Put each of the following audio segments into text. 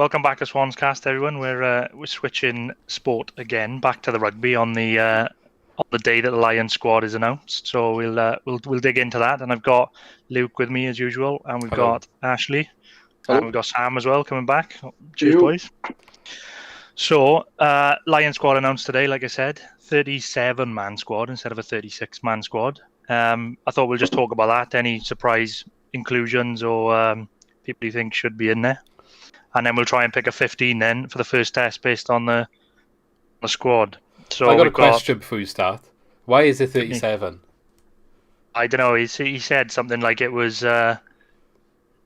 welcome back to Swans Cast, everyone. We're switching sport again, back to the rugby on the day that the Lions squad is announced. So we'll dig into that. And I've got Luke with me as usual, and we've got Ashley, and we've got Sam as well coming back. Cheers, boys. So Lions squad announced today, like I said, 37-man squad instead of a 36-man squad. I thought we'll just talk about that. Any surprise inclusions or people you think should be in there? And then we'll try and pick a 15 then for the first test based on the squad. So I got a question before you start. Why is it 37? I don't know. He said something like it was so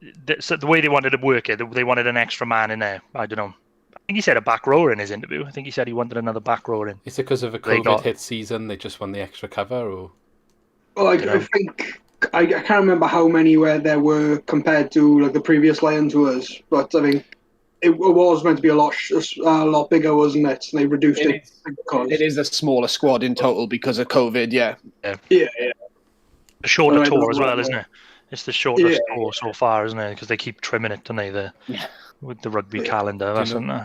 the way they wanted to work it. They wanted an extra man in there. I don't know. I think he said a back rower in his interview. I think he said he wanted another back rower in. Is it because of a COVID hit season? They just want the extra cover, or? Well, I think I can't remember how many there were compared to like the previous Lions tours, but I mean. It was meant to be a lot bigger, wasn't it? They reduced it. It is a smaller squad in total because of COVID, yeah. A shorter tour as well, isn't it? It's the shortest tour so far, isn't it? Because they keep trimming it, don't they? With the rugby calendar.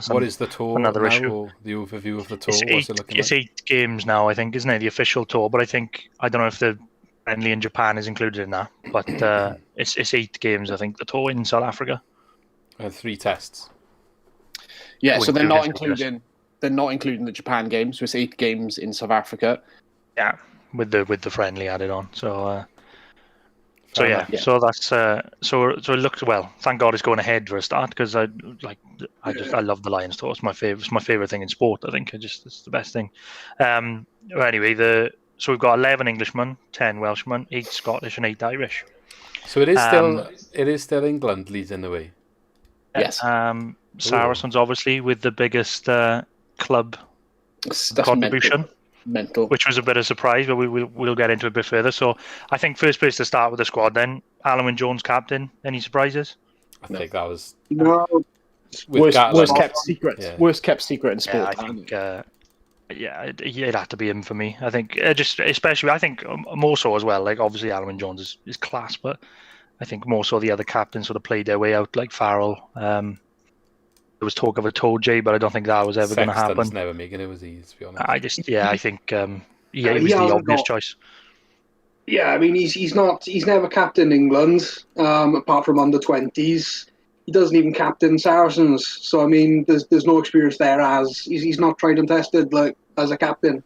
What is the tour another issue? Or the overview of the tour? It's 8 games now, I think, isn't it? The official tour. But I don't know if the friendly in Japan is included in that. But it's 8 games, I think, the tour in South Africa. 3 tests. Yeah, so they're not including the Japan games, so it's 8 games in South Africa. Yeah, with the friendly added on. So that's so it looks well. Thank God it's going ahead for a start because I love the Lions tour. It's my favorite thing in sport. I think it's the best thing. Anyway, so we've got 11 Englishmen, 10 Welshmen, 8 Scottish, and 8 Irish. So it is still England leading the way. Yes. Saracens obviously with the biggest club contribution, mental, which was a bit of a surprise, but we'll get into it a bit further. So I think first place to start with the squad then, Alan Wynne-Jones captain. Any surprises? I think that was worst kept secret. Yeah. Worst kept secret in sport. I think it'd have to be him for me. I think especially I think more so as well. Like obviously Alan Wynne-Jones is class, but I think more so the other captains sort of played their way out, like Farrell. There was talk of a toe J, but I don't think that was ever going to happen. Sexton's never making it, was he? To be honest, I think he was the obvious choice. Yeah, I mean he's never captained England apart from under 20s. He doesn't even captain Saracens, so I mean there's no experience there as he's not tried and tested like as a captain.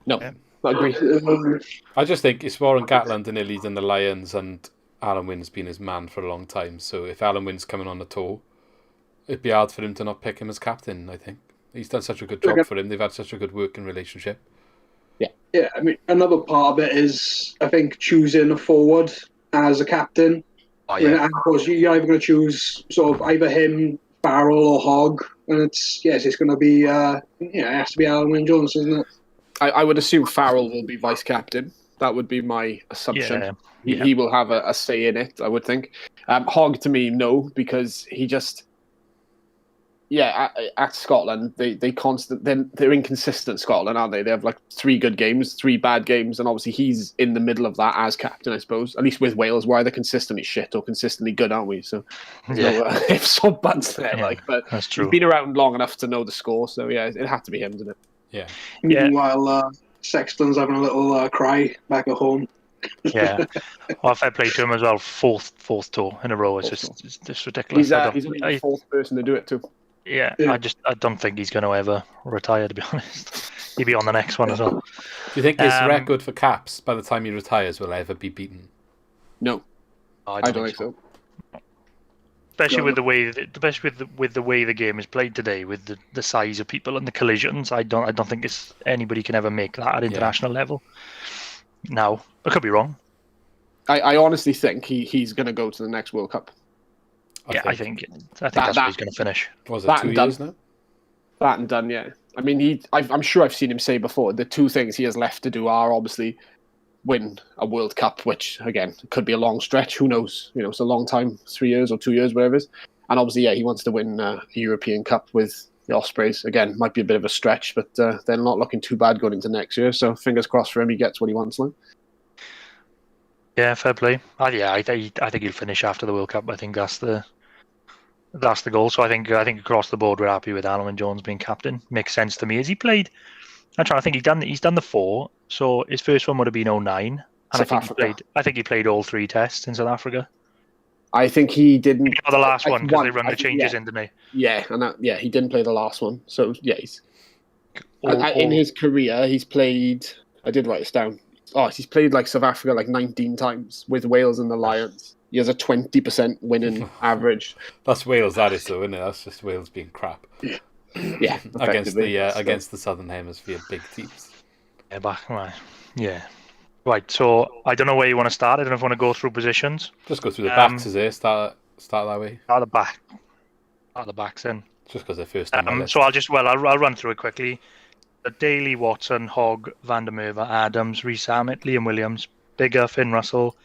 No, I agree. I just think it's Warren Gatland and leading in the Lions, and Alan Wynne's been his man for a long time. So if Alan Wynne's coming on the tour, it'd be hard for him to not pick him as captain, I think. He's done such a good job for him. They've had such a good working relationship. Yeah, I mean, another part of it is, I think, choosing a forward as a captain. Oh, yeah. And of course, you're either going to choose sort of either him, Farrell, or Hogg. And it's going to be, it has to be Alan Wynne-Jones, isn't it? I would assume Farrell will be vice-captain. That would be my assumption. Yeah. He will have a say in it, I would think. Hogg, to me, no, because he just... Yeah, at Scotland, they're inconsistent, Scotland, aren't they? They have like 3 good games, 3 bad games, and obviously he's in the middle of that as captain, I suppose. At least with Wales, we're either consistently shit or consistently good, aren't we? So, ifs or buts there, but that's true. He's been around long enough to know the score, so yeah, it had to be him, didn't it? Yeah. Meanwhile, Sexton's having a little cry back at home. Yeah, well, fair play to him as well. Fourth tour in a row. It's just ridiculous. He's only the 4th person to do it too. Yeah, I don't think he's going to ever retire, to be honest. He'll be on the next one as well. Do you think his record for caps by the time he retires will ever be beaten? No, I don't think so. Especially with the way the game is played today, with the size of people and the collisions, I don't think anybody can ever make that at international level. Now, I could be wrong. I honestly think he's going to go to the next World Cup. I think that's where he's going to finish. Was it 2 years now? That and done, yeah. I mean, I'm sure I've seen him say before, the 2 things he has left to do are obviously win a World Cup, which, again, could be a long stretch. Who knows? It's a long time, 3 years or 2 years, whatever it is. And obviously, he wants to win a European Cup with the Ospreys. Again, might be a bit of a stretch, but they're not looking too bad going into next year. So fingers crossed for him, he gets what he wants now. Yeah, fair play. I think he'll finish after the World Cup. I think that's the that's the goal. So I think across the board we're happy with Alan Jones being captain. Makes sense to me. Has he played? I'm trying to think. He's done the 4. So his first one would have been 09, and I think he played all 3 tests in South Africa. I think he didn't. The last one because they run the changes in, didn't they? Yeah, and he didn't play the last one. So yeah, in his career he's played. I did write this down. Oh, he's played like South Africa like 19 times with Wales and the Lions. He has a 20% winning average. That's Wales, that is, though, isn't it? That's just Wales being crap. Yeah, against the Southern Hemisphere big teams. Yeah. Right, so I don't know where you want to start. I don't know if you want to go through positions. Just go through the backs, is it? Start that way. Start the backs in. Just because they're first on my list. So I'll run through it quickly. Daly, Watson, Hogg, Van der Merwe, Adams, Rhys Hammett, Liam Williams, Bigger, Finn Russell,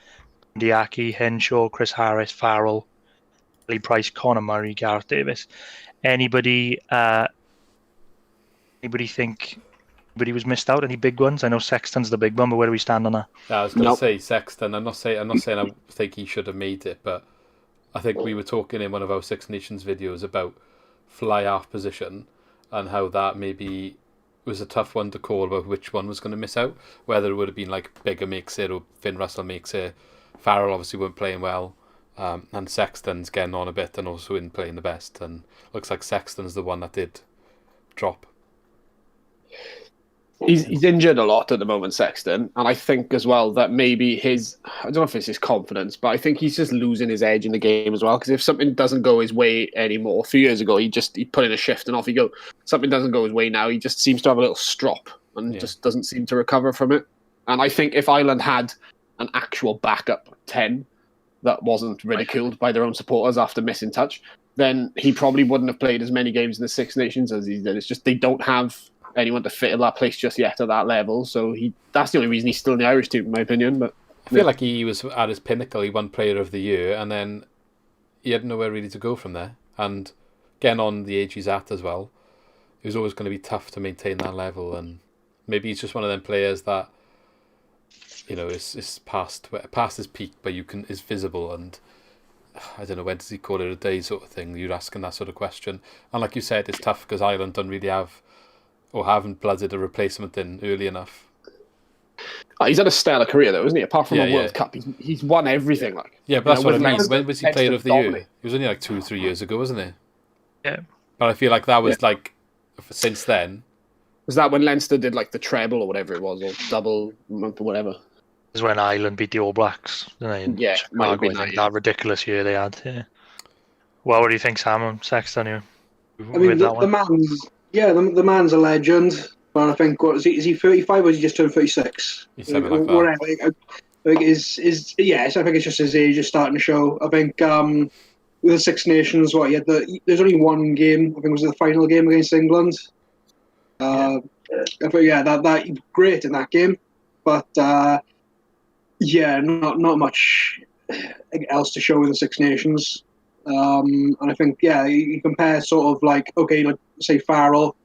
Diaki, Henshaw, Chris Harris, Farrell, Lee Price, Conor Murray, Gareth Davis. Anybody think anybody was missed out? Any big ones? I know Sexton's the big one, but where do we stand on that? Yeah, I was going to say Sexton. I'm not saying I think he should have made it, but I think we were talking in one of our Six Nations videos about fly half position and how that maybe was a tough one to call about which one was going to miss out. Whether it would have been like Bigger makes it or Finn Russell makes it. Farrell obviously weren't playing well, and Sexton's getting on a bit and also isn't playing the best. And looks like Sexton's the one that did drop. He's injured a lot at the moment, Sexton, and I think as well that maybe I don't know if it's his confidence, but I think he's just losing his edge in the game as well, because if something doesn't go his way anymore, a few years ago he put in a shift and off he go. Something doesn't go his way now, he just seems to have a little strop and just doesn't seem to recover from it. And I think if Ireland had an actual backup 10 that wasn't ridiculed by their own supporters after missing touch, then he probably wouldn't have played as many games in the Six Nations as he did. It's just they don't have anyone to fit in that place just yet at that level. So that's the only reason he's still in the Irish team, in my opinion. But I feel like he was at his pinnacle. He won Player of the Year, and then he had nowhere really to go from there. And getting on the age he's at as well, it was always going to be tough to maintain that level. And maybe he's just one of them players that, you know, is past his peak, but is visible. And I don't know, when does he call it a day sort of thing? You're asking that sort of question. And like you said, it's tough because Ireland don't really have, or haven't blooded a replacement in early enough. He's had a stellar career though, isn't he? Apart from a World Cup, he's won everything. But that's what I mean. When was he Player of the Year? He was only like 2 or 3 years ago, wasn't he? Yeah. But I feel like that was like since then. Was that when Leinster did like the treble or whatever it was, or double or whatever? Is when Ireland beat the All Blacks, didn't they? Yeah, might have been that ridiculous year they had. Yeah. Well, what do you think, Sam? Sexton? I mean, the man's a legend, but I think is he 35 or is he just turned 36? He's something like that. I think I think it's just his age is starting to show. I think with the Six Nations, there's only one game. I think it was the final game against England. I think that great in that game, but not much else to show in the Six Nations. And I think you compare sort of like say Farrell.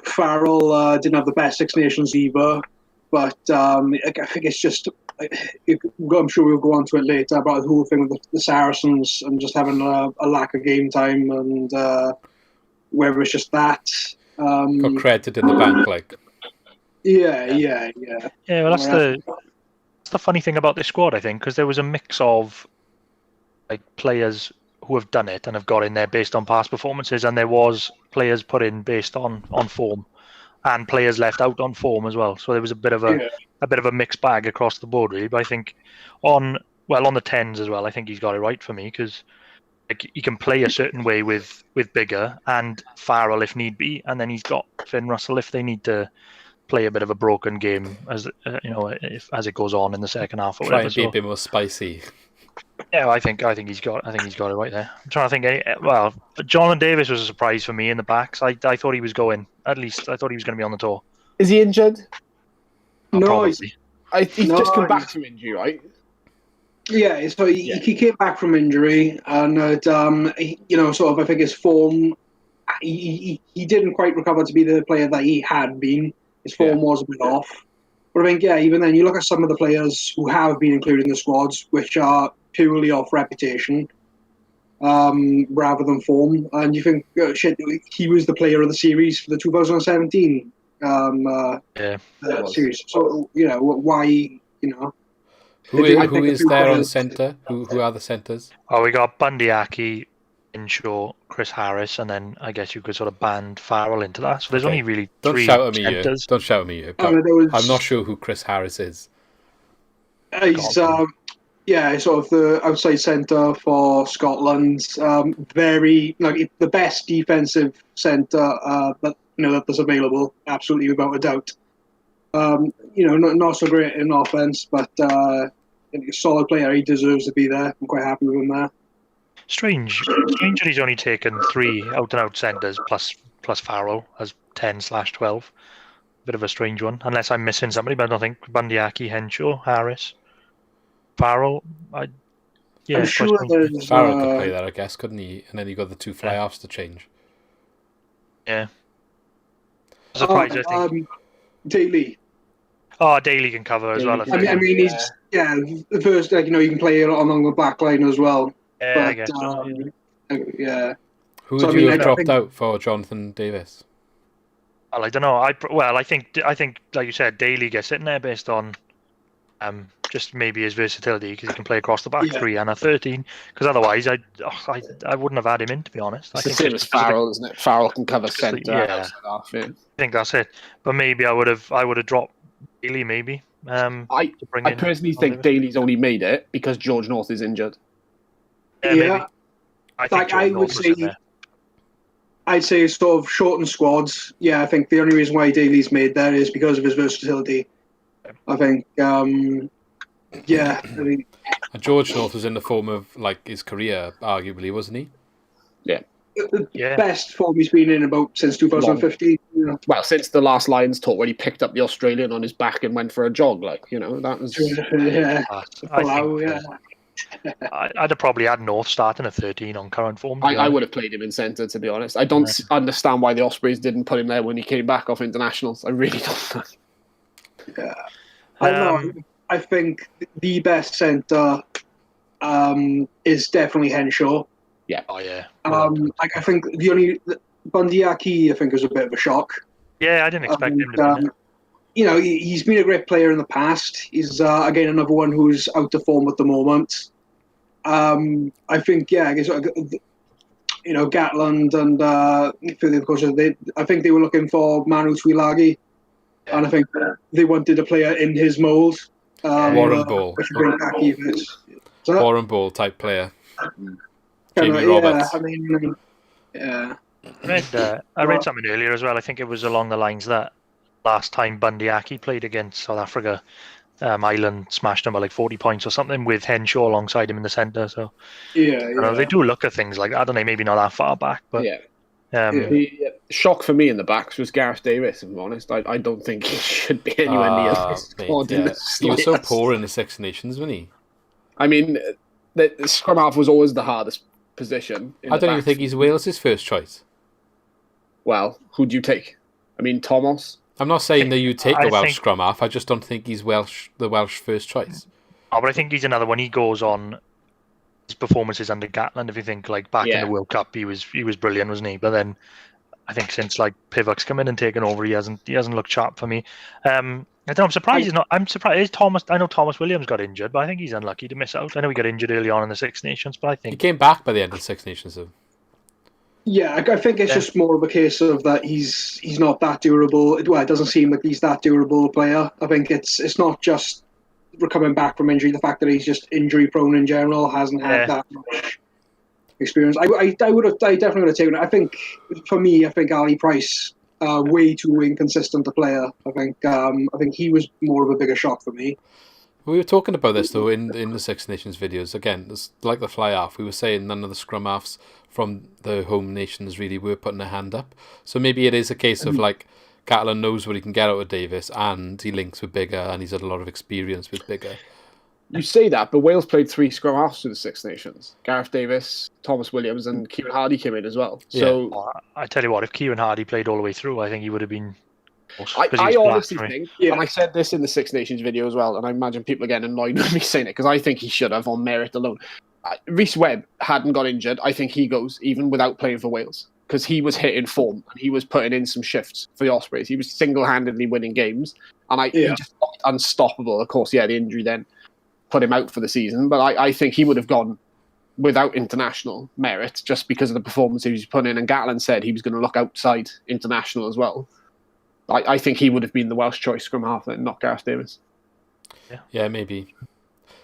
Farrell didn't have the best Six Nations either, but I think it's just. I'm sure we'll go on to it later about the whole thing with the Saracens and just having a lack of game time and whether it's just that. Got credited in the bank, like. Yeah. Well, that's the funny thing about this squad, I think, because there was a mix of like players who have done it and have got in there based on past performances, and there was players put in based on form, and players left out on form as well. So there was a bit of a mixed bag across the board, really. But I think on the tens as well, I think he's got it right for me because he can play a certain way with Bigger and Farrell if need be, and then he's got Finn Russell if they need to play a bit of a broken game as as it goes on in the second half or whatever. Try and be a bit more spicy. Yeah, I think he's got it right there. I'm trying to think. Well, Jonathan Davis was a surprise for me in the backs. I thought he was going. At least I thought he was going to be on the tour. Is he injured? No, he's just come back from injury, right? Yeah, so he came back from injury, and I think his form. He didn't quite recover to be the player that he had been. His form was a bit off. But I think, even then, you look at some of the players who have been included in the squads, which are purely off reputation. rather than form. And you think, he was the player of the series for the 2017 series. So, why, Who is there on centre? Who are the centres? Oh, we got Bundy Aki, Inshaw, Chris Harris, and then I guess you could sort of band Farrell into that. So there's only really three centres. Don't shout at me here. I'm not sure who Chris Harris is. He's sort of the outside centre for Scotland. Very the best defensive centre that's available, absolutely without a doubt. Not so great in offense, but a solid player. He deserves to be there. I'm quite happy with him there. Strange that he's only taken 3 out-and-out centres plus Farrell as 10/12. Bit of a strange one, unless I'm missing somebody, but I don't think Bundyaki, Henshaw, Harris, Farrell. I'm sure Farrell could play that, I guess, couldn't he? And then you got the 2 fly-offs to change. Yeah. Surprised, I think. Daly. Oh, Daly can cover as well. I mean, he's the first. You can play it along the back line as well. Yeah, but, I guess so, yeah. Who would you have dropped out for Jonathan Davis? Well, I don't know. I think like you said, Daly gets in there based on just maybe his versatility, because he can play across the back 3 and a 13. Because otherwise, I wouldn't have had him in, to be honest. It's the same as Farrell, isn't it? Farrell can cover centre. Yeah. I think that's it. But maybe I would have dropped Daly. Maybe. I personally think Daly's only made it because George North is injured. Yeah. I think I'd say sort of shortened squads. Yeah, I think the only reason why Daly's made that is because of his versatility. I think, and George North was in the form of his career, arguably, wasn't he? Yeah. The best form he's been in about since 2015. Well, since the last Lions talk when he picked up the Australian on his back and went for a jog, that was. I'd have probably had North starting at 13 on current form. I would have played him in centre, to be honest. I don't understand why the Ospreys didn't put him there when he came back off internationals. I really don't know. Yeah. I think the best centre is definitely Henshaw. Yeah. Oh, yeah. I think the only Bundyaki, I think, was a bit of a shock. Yeah, I didn't expect him to be there. He's been a great player in the past. He's, again, another one who's out of form at the moment. I think, I guess, Gatland and I think they were looking for Manu Tuilagi, and I think they wanted a player in his mould. Warren Ball. Warren Ball type player. Jamie Roberts. Yeah. I read something earlier as well. I think it was along the lines that last time Bundyaki played against South Africa, Ireland smashed him by 40 points or something with Henshaw alongside him in the centre. So they do look at things like that. I don't know, maybe not that far back, but the shock for me in the backs was Gareth Davis. If I'm honest, I don't think he should be anywhere near this squad. He was so poor in the Six Nations, wasn't he? I mean, the scrum half was always the hardest position. I don't even think he's Wales' first choice. Well, who do you take? I mean, Thomas. I'm not saying that you take the Welsh scrum half. I just don't think he's the Welsh first choice. Oh, but I think he's another one. He goes on his performances under Gatland. If you think back in the World Cup, he was brilliant, wasn't he? But then I think since Pivok's come in and taken over, he hasn't looked sharp for me. I don't know, I'm surprised he's not. I'm surprised Thomas. I know Thomas Williams got injured, but I think he's unlucky to miss out. I know he got injured early on in the Six Nations, but I think he came back by the end of the Six Nations, though. Yeah, I think it's just more of a case of that he's not that durable. Well, it doesn't seem like he's that durable a player. I think it's not just coming back from injury. The fact that he's just injury prone in general, hasn't had that much experience. I definitely would have taken it. I think for me, Ali Price, way too inconsistent a player. I think he was more of a bigger shock for me. We were talking about this though in the Six Nations videos. Again, it's like the fly half. We were saying none of the scrum halves from the home nations really were putting a hand up. So maybe it is a case of Gatland knows what he can get out of Davis, and he links with Bigger, and he's had a lot of experience with Bigger. You say that, but Wales played 3 scrum halves for the Six Nations. Gareth Davis, Thomas Williams, and Kieran Hardy came in as well. So I tell you what, if Kieran Hardy played all the way through, I think he would have been. I honestly think, and I said this in the Six Nations video as well, and I imagine people are getting annoyed with me saying it because I think he should have on merit alone. Rhys Webb hadn't got injured, I think he goes even without playing for Wales, because he was hitting form and he was putting in some shifts for the Ospreys. He was single-handedly winning games, and he just looked unstoppable. Of course, the injury then put him out for the season, but I think he would have gone without international merit just because of the performance he was putting in. And Gatland said he was going to look outside international as well. I think he would have been the Welsh choice scrum half and not Gareth Davies. Yeah, maybe.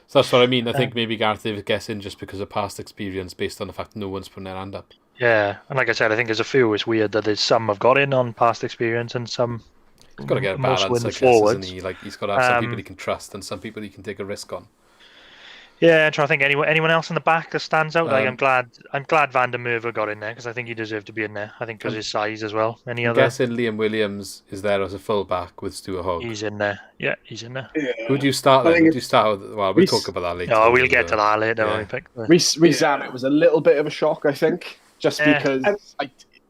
So that's what I mean. I think maybe Gareth Davies gets in just because of past experience based on the fact no one's putting their hand up. Yeah, and like I said, I think there's a few. It's weird that there's some have got in on past experience and some. He's got to get a balance, I guess, hasn't he? Like, he's got to have some people he can trust and some people he can take a risk on. Yeah, I'm trying to think anyone else in the back that stands out. Like I'm glad Van der Merwe got in there because I think he deserved to be in there. I think because his size as well. I'm guessing Liam Williams is there as a full back with Stuart Hogg. He's in there. Yeah, he's in there. Yeah. Who do you start then? Who do you start with? Well, we'll talk about that later. No, we'll get to that later when we pick. Rhys Zammit was a little bit of a shock, I think, just because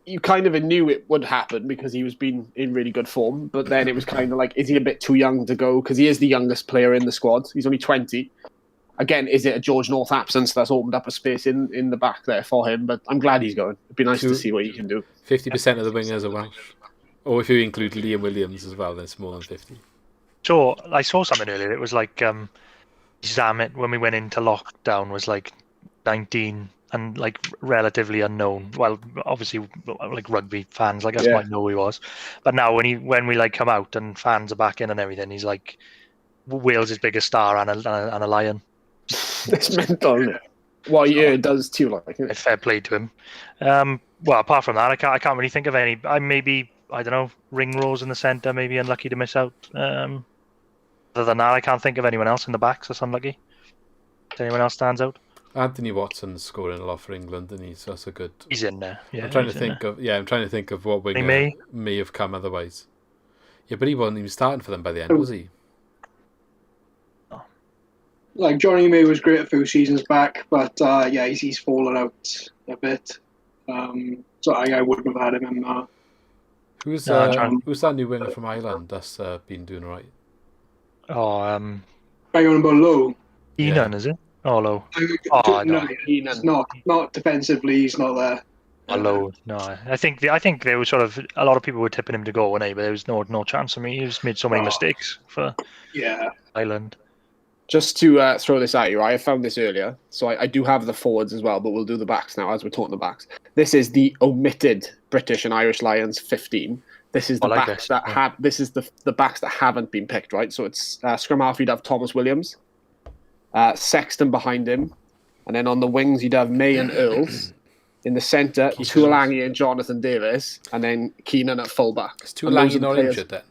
you kind of knew it would happen because he was been in really good form. But then it was kind of like, is he a bit too young to go? Because he is the youngest player in the squad. He's only 20. Again, is it a George North absence that's opened up a space in the back there for him? But I'm glad he's going. It'd be nice to see what he can do. 50% of the wingers are Welsh. Or if you include Liam Williams as well, then it's more than 50. So I saw something earlier. It was like Zammit, when we went into lockdown, was like 19 and like relatively unknown. Well, obviously, like rugby fans like us might know who he was. But now when we like come out and fans are back in and everything, he's like Wales' biggest star and a Lion. It's mental. Well, yeah, it does too. Like, fair play to him. Well, apart from that, I can't really think of any. I don't know, Ringrose in the centre, maybe unlucky to miss out. Other than that, I can't think of anyone else in the backs that's unlucky. Does anyone else stands out? Anthony Watson's scoring a lot for England, and that's a good. He's in there. Yeah, I'm trying to think of what winger may have come otherwise. Yeah, but he wasn't even starting for them by the end, was he? Like Johnny May was great a few seasons back, but he's fallen out a bit. So I wouldn't have had him in there. Who's that new winger from Ireland that's been doing right? Bang on about Low. Keenan, is it? Oh, Low. No, he's not defensively. He's not there. Low. No, I think there was sort of a lot of people were tipping him to go, but there was no chance. I mean, he's made so many mistakes for Ireland. Just to throw this at you, I found this earlier, so I do have the forwards as well, but we'll do the backs now as we're talking the backs. This is the omitted British and Irish Lions 15. This is the backs this is the backs that haven't been picked, right? So it's scrum half, you'd have Thomas Williams, Sexton behind him, and then on the wings you'd have May and Earls. In the centre, Tuolangi and Jonathan Davis, and then Keenan at fullback. Is Tuolangi not injured then?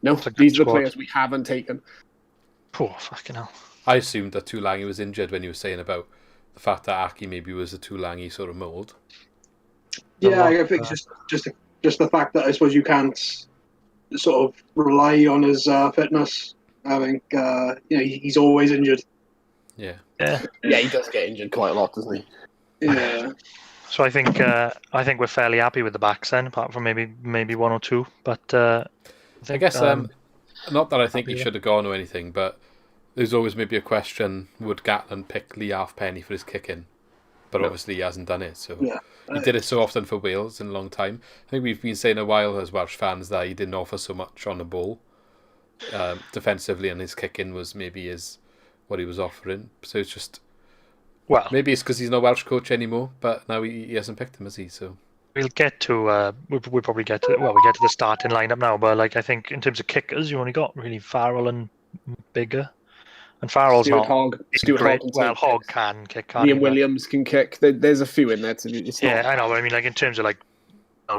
No, these are the players we haven't taken. Poor fucking hell. I assumed that Tuolangi was injured when you were saying about the fact that Aki maybe was a Tuolangi sort of mould. Yeah, I think it's just the fact that I suppose you can't sort of rely on his fitness. I think he's always injured. Yeah, he does get injured quite a lot, doesn't he? Yeah. So I think we're fairly happy with the backs then, apart from maybe one or two. But I guess not that I think he should have gone or anything, but there's always maybe a question: would Gatland pick Lee Halfpenny for his kicking? But obviously he hasn't done it. So he did it so often for Wales in a long time. I think we've been saying a while as Welsh fans that he didn't offer so much on the ball defensively, and his kicking was maybe what he was offering. So it's just maybe it's because he's no Welsh coach anymore. But now he hasn't picked him, has he? So. We'll get to we'll probably get to the starting lineup now, but like I think in terms of kickers, you only got really Farrell and Bigger, and Farrell's Stuart Hogg. Hogg can kick. Liam Williams can kick. There's a few in there. I know. But I mean, like in terms of like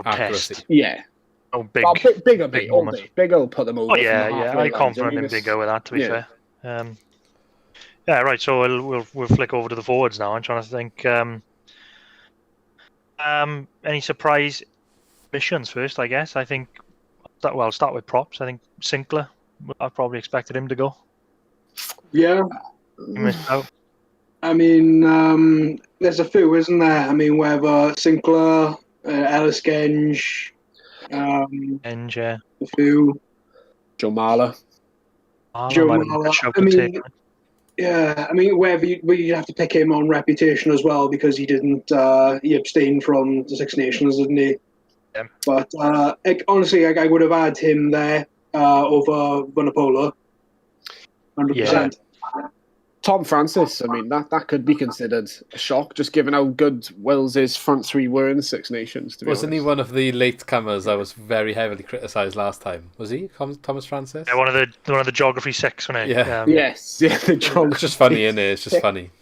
test, Bigger, Bigger will put them over. Oh yeah. I'm confident in Bigger with that. To be fair, right. So we'll flick over to the forwards now. I'm trying to think. Any surprise missions first, I guess. I think I'll start with props. I think Sinclair, I probably expected him to go. Yeah. He missed out. I mean, there's a few, isn't there? I mean, whether Sinclair, Ellis Genge, a few. Joe Marler. I mean, Yeah, I mean, where you have to pick him on reputation as well because he didn't he abstained from the Six Nations, didn't he? Yeah. But honestly, I would have had him there over Vunipola, 100%. Tom Francis, I mean, that could be considered a shock, just given how good Wales's front three were in the Six Nations, to be Wasn't honest. he one of the late comers that was very heavily criticised last time? Was he, Thomas Francis? Yeah, one of the geography six, wasn't it? Yeah. Yes, yeah, the geography. It's just funny, isn't it? It's just funny.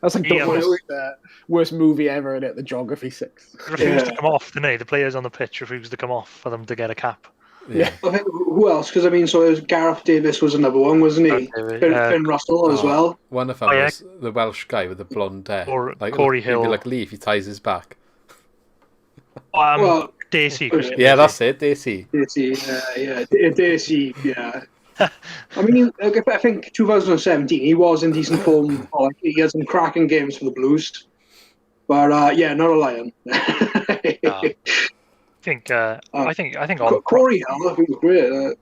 That's like the worst movie ever, in it? The Geography 6. Refused to come off, didn't he? The players on the pitch refused to come off for them to get a cap. Yeah. I think, who else? Because I mean, so it was Gareth Davis was another one, wasn't he? Finn Russell as well. One of them was the Welsh guy with the blonde hair. Corey Hill. Like Lee if he ties his back. Dacey. Yeah, that's it, Dacey. Dacey, Dacey, yeah. I mean, I think 2017 he was in decent form. He had some cracking games for the Blues, but not a Lion. I think Corey Hill, I think was great.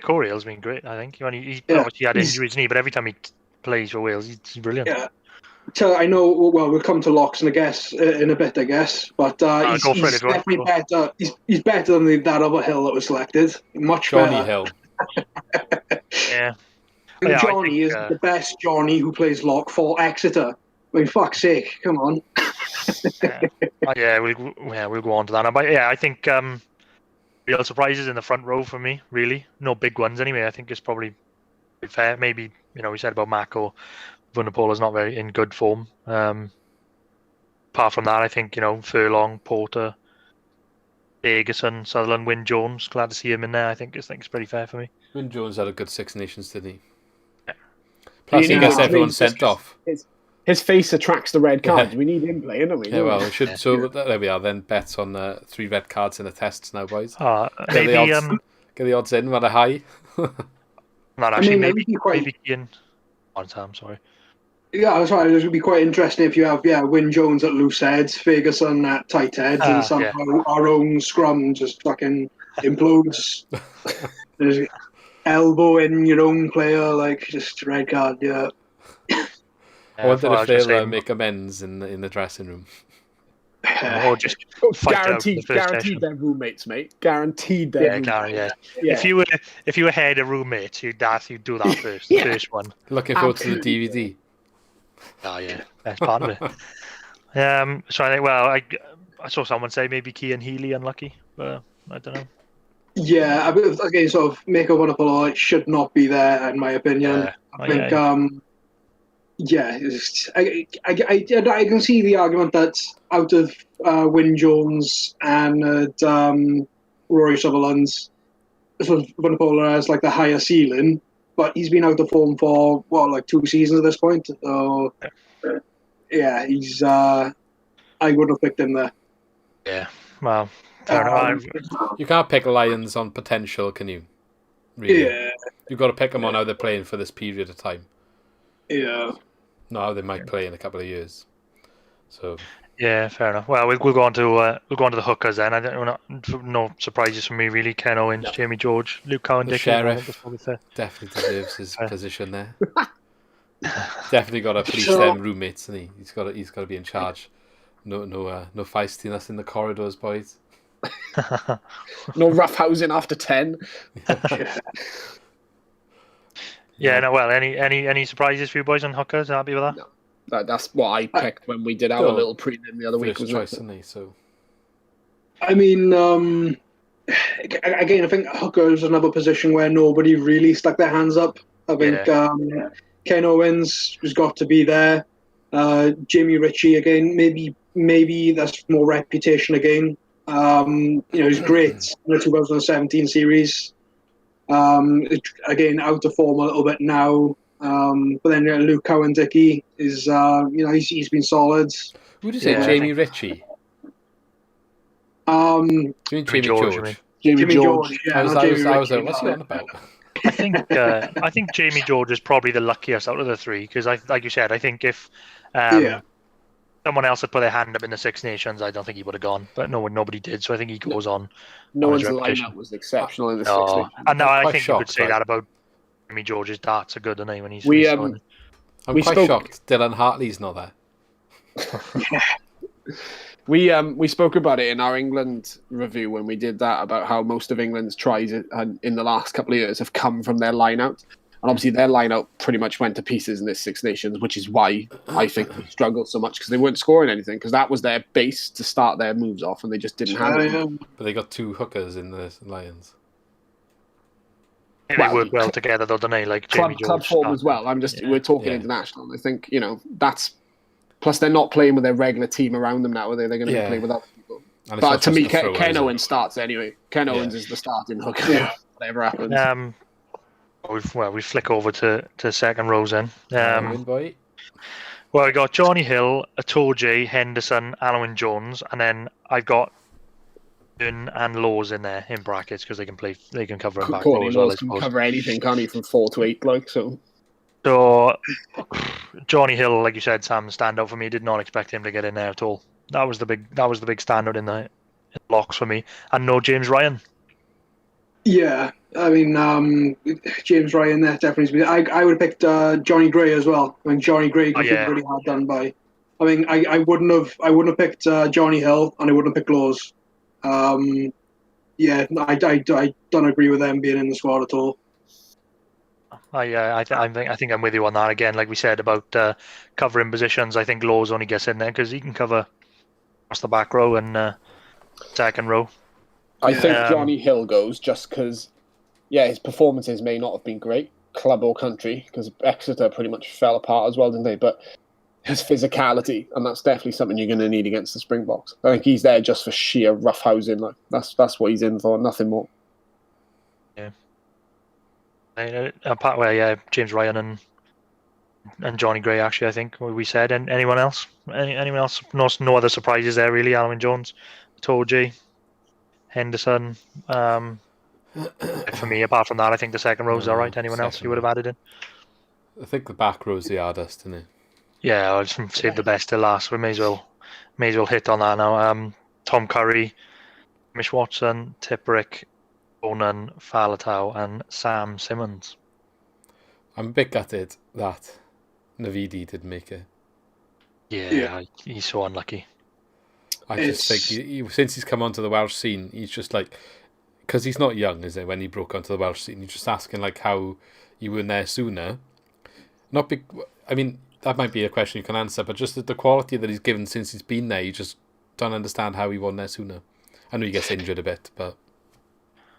Corey Hill's been great. I think he obviously had injuries, but every time he plays for Wales, he's brilliant. Yeah. So I know. Well, we'll come to Locks in a bit, I guess. But he's definitely better. He's better than that other Hill that was selected. Much Johnny better. Hill. Yeah. Johnny is the best Johnny who plays lock for Exeter. I mean, fuck's sake, come on. We'll go on to that. But I think real surprises in the front row for me. Really, no big ones anyway. I think it's probably fair. Maybe we said about Mac or Vunipola's not very in good form. Apart from that, I think Furlong, Porter, Ferguson, Sutherland, Wyn Jones. Glad to see him in there. I think it's pretty fair for me. Wyn Jones had a good Six Nations, didn't he? Yeah. Plus, he gets everyone sent off. His face attracts the red cards. Yeah. We need him playing, don't we? Yeah, well, we should. So there we are. Then bets on 3 red cards in the tests now, boys. Get the odds in. What a high. Not actually. Maybe Ian. On time, sorry. Yeah, I was right. It would be quite interesting if you have Wyn Jones at loose heads, Ferguson at tight heads, and somehow our own scrum just fucking implodes. There's elbow in your own player, like just red card. Yeah. I wonder if they'll make amends in the dressing room. Or just guaranteed they're roommates, mate. Guaranteed they're roommates. Yeah. If you were head of roommates, you'd do that first. The first one. Looking forward to the DVD. Oh yeah, that's part of it. So I think I saw someone say maybe Cian Healy unlucky, but I don't know. Yeah, again, sort of make a wonderful should not be there in my opinion. I think I can see the argument that out of Wyn Jones and Rory Sutherland, Vunipola has like the higher ceiling, but he's been out of form for 2 seasons at this point. So he's I wouldn't have picked him there. Yeah, well, fair enough. You can't pick Lions on potential, can you? Really? Yeah, you've got to pick them on how they're playing for this period of time. Yeah. Not how they might play in a couple of years. So. Yeah, fair enough. Well, we'll go on to the hookers then. No surprises for me really. Ken Owens, Jamie George, Luke Cowan-Dickie. Sheriff definitely deserves his position there. Definitely got to police them roommates, and he's got to be in charge. No feistiness in the corridors, boys. No roughhousing after 10. Any surprises for you boys on hookers? Happy with that? No. That's what I picked when we did our little prelim the other week. First choice, isn't he? So, I mean, again, I think hooker is another position where nobody really stuck their hands up. I think Ken Owens has got to be there. Jamie Ritchie again, maybe that's more reputation again. He's great in the 2017 series. Again, out of form a little bit now. But then Luke Cowan-Dickie is, he's been solid. Who did you say? Jamie Ritchie? Jamie George. Jamie George. Yeah, what's he on about? I think Jamie George is probably the luckiest out of the 3 because, like you said, I think if someone else had put their hand up in the Six Nations, I don't think he would have gone. But nobody did, so I think he goes on. No one's lineup was exceptional in the Six Nations. And now I think you could say that about Jamie George's darts are good, aren't they? When he's I'm quite shocked Dylan Hartley's not there. We spoke about it in our England review when we did that, about how most of England's tries in the last couple of years have come from their line-out. And obviously their line-out pretty much went to pieces in this Six Nations, which is why I think they struggled so much, because they weren't scoring anything, because that was their base to start their moves off, and they just didn't have it. But they got 2 hookers in the Lions. They work well together, though, don't they? Like club form as well. We're talking international. I think, that's... Plus, they're not playing with their regular team around them now, are they? They're going to be playing with other people. But to me, Ken Owens starts anyway. Ken Owens is the starting hooker. Whatever happens. We flick over to second rows then. Boy. Well, I got Johnny Hill, Atoje, Henderson, Alwyn Jones, and then I've got Byrne and Laws in there in brackets because they can cover him back row as well. Can cover anything, can't he? From 4 to 8, like so. So, Johnny Hill, like you said, Sam, standout for me. Did not expect him to get in there at all. That was the big standout in the locks for me. And no James Ryan. Yeah, I mean, James Ryan there definitely. I would have picked Johnny Gray as well. I mean, Johnny Gray could be really hard done by. I mean, I wouldn't have picked Johnny Hill, and I wouldn't have picked Laws. I don't agree with them being in the squad at all. I think I'm with you on that again. Like we said about covering positions, I think Laws only gets in there because he can cover across the back row and second row. I think Johnny Hill goes just because, his performances may not have been great, club or country, because Exeter pretty much fell apart as well, didn't they? But his physicality, and that's definitely something you're going to need against the Springboks. I think he's there just for sheer roughhousing. Like that's what he's in for, nothing more. Yeah. James Ryan and Johnny Gray, actually, I think we said. And anyone else? Anyone else? No other surprises there, really. Alwyn Jones, Toji, Henderson. For me, apart from that, I think the second row is all right. Anyone else you would have added in? I think the back row is the hardest, isn't it? Yeah, I'll just save the best till last. We may as well hit on that now. Tom Curry, Mish Watson, Tipperick, Bonan, Falatau, and Sam Simmons. I'm a bit gutted that Navidi didn't make it. Yeah. He's so unlucky. I just think since he's come onto the Welsh scene, he's just like, because he's not young, is it? When he broke onto the Welsh scene, he's just asking like how you weren't there sooner. Not big. I mean, that might be a question you can answer, but just the quality that he's given since he's been there, you just don't understand how he wasn't there sooner. I know he gets injured a bit, but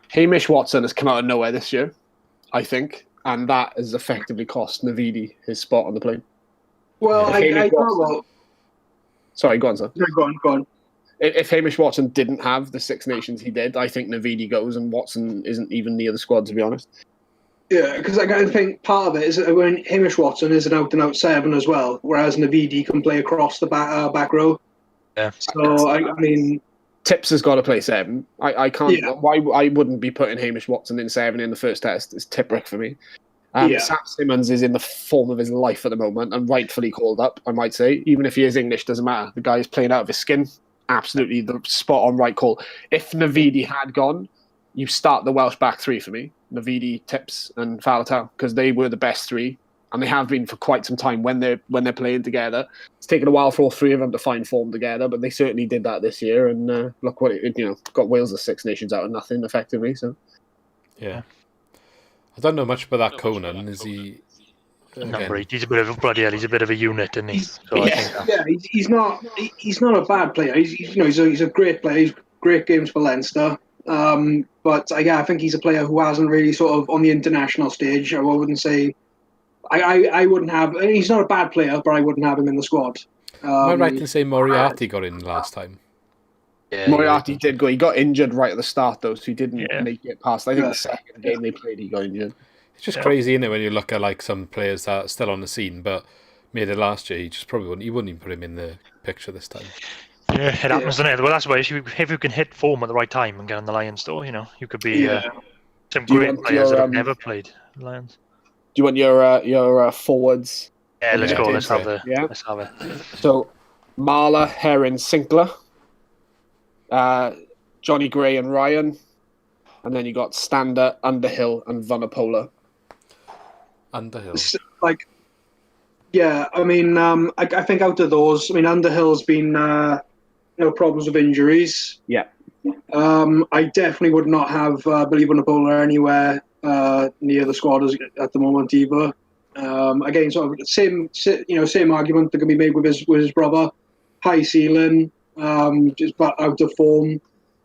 Hamish Watson has come out of nowhere this year, I think, and that has effectively cost Navidi his spot on the plane. Well, Sorry, go on, sir. Go on. If Hamish Watson didn't have the Six Nations he did, I think Navidi goes, and Watson isn't even near the squad, to be honest. Yeah, because I think part of it is that when Hamish Watson is an out-and-out 7 as well, whereas Navidi can play across the back row. Yeah. So, I mean... Tips has got to play 7. I can't... Yeah. Why I wouldn't be putting Hamish Watson in 7 in the first test is Tipperick for me. Sam Simmons is in the form of his life at the moment, and rightfully called up, I might say. Even if he is English, doesn't matter. The guy is playing out of his skin. Absolutely the spot-on right call. If Navidi had gone, you start the Welsh back 3 for me. Navidi, Tips, and Falatau, because they were the best 3, and they have been for quite some time when they're playing together. It's taken a while for all 3 of them to find form together, but they certainly did that this year. And look what it got Wales the Six Nations out of nothing, effectively. So, yeah, I don't know much about that Conan. Is he? Number 8. He's a bit of a unit, isn't he? He's not a bad player. He's a great player. He's great games for Leinster. But I think he's a player who hasn't really sort of on the international stage. I wouldn't say I wouldn't have. He's not a bad player, but I wouldn't have him in the squad. Am I right in saying Moriarty got in last time? Yeah, Moriarty did go. He got injured right at the start though, so he didn't make it past. I think the second game they played, he got injured. It's just crazy, isn't it, when you look at like some players that are still on the scene, but made it last year. You wouldn't even put him in the picture this time. Yeah, it happens, doesn't it? Well, that's why if you can hit form at the right time and get on the Lions store, you could be some great players that have never played Lions. Do you want your forwards? Yeah, let's go. Let's have it. So, Marler, Heron, Sinclair, Johnny Gray and Ryan, and then you got Stander, Underhill, and Vanapola. Underhill. Yeah, I mean, I think out of those, I mean, Underhill's been problems with injuries. Yeah. I definitely would not have Billy Vunipola anywhere near the squad at the moment either. Again, sort of same argument that can be made with his brother. High ceiling, just but out of form.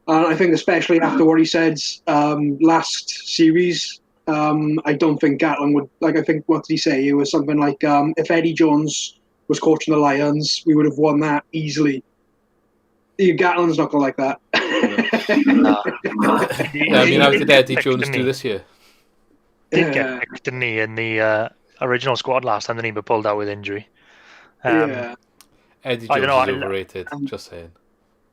And I think especially after what he said last series, I don't think Gatland would I think what did he say? It was something like if Eddie Jones was coaching the Lions, we would have won that easily. Gatland's not going to like that. I mean, how did Eddie Jones do this year? Did get picked, didn't he, in the original squad last time, then he got pulled out with injury. Eddie Jones is overrated, just saying.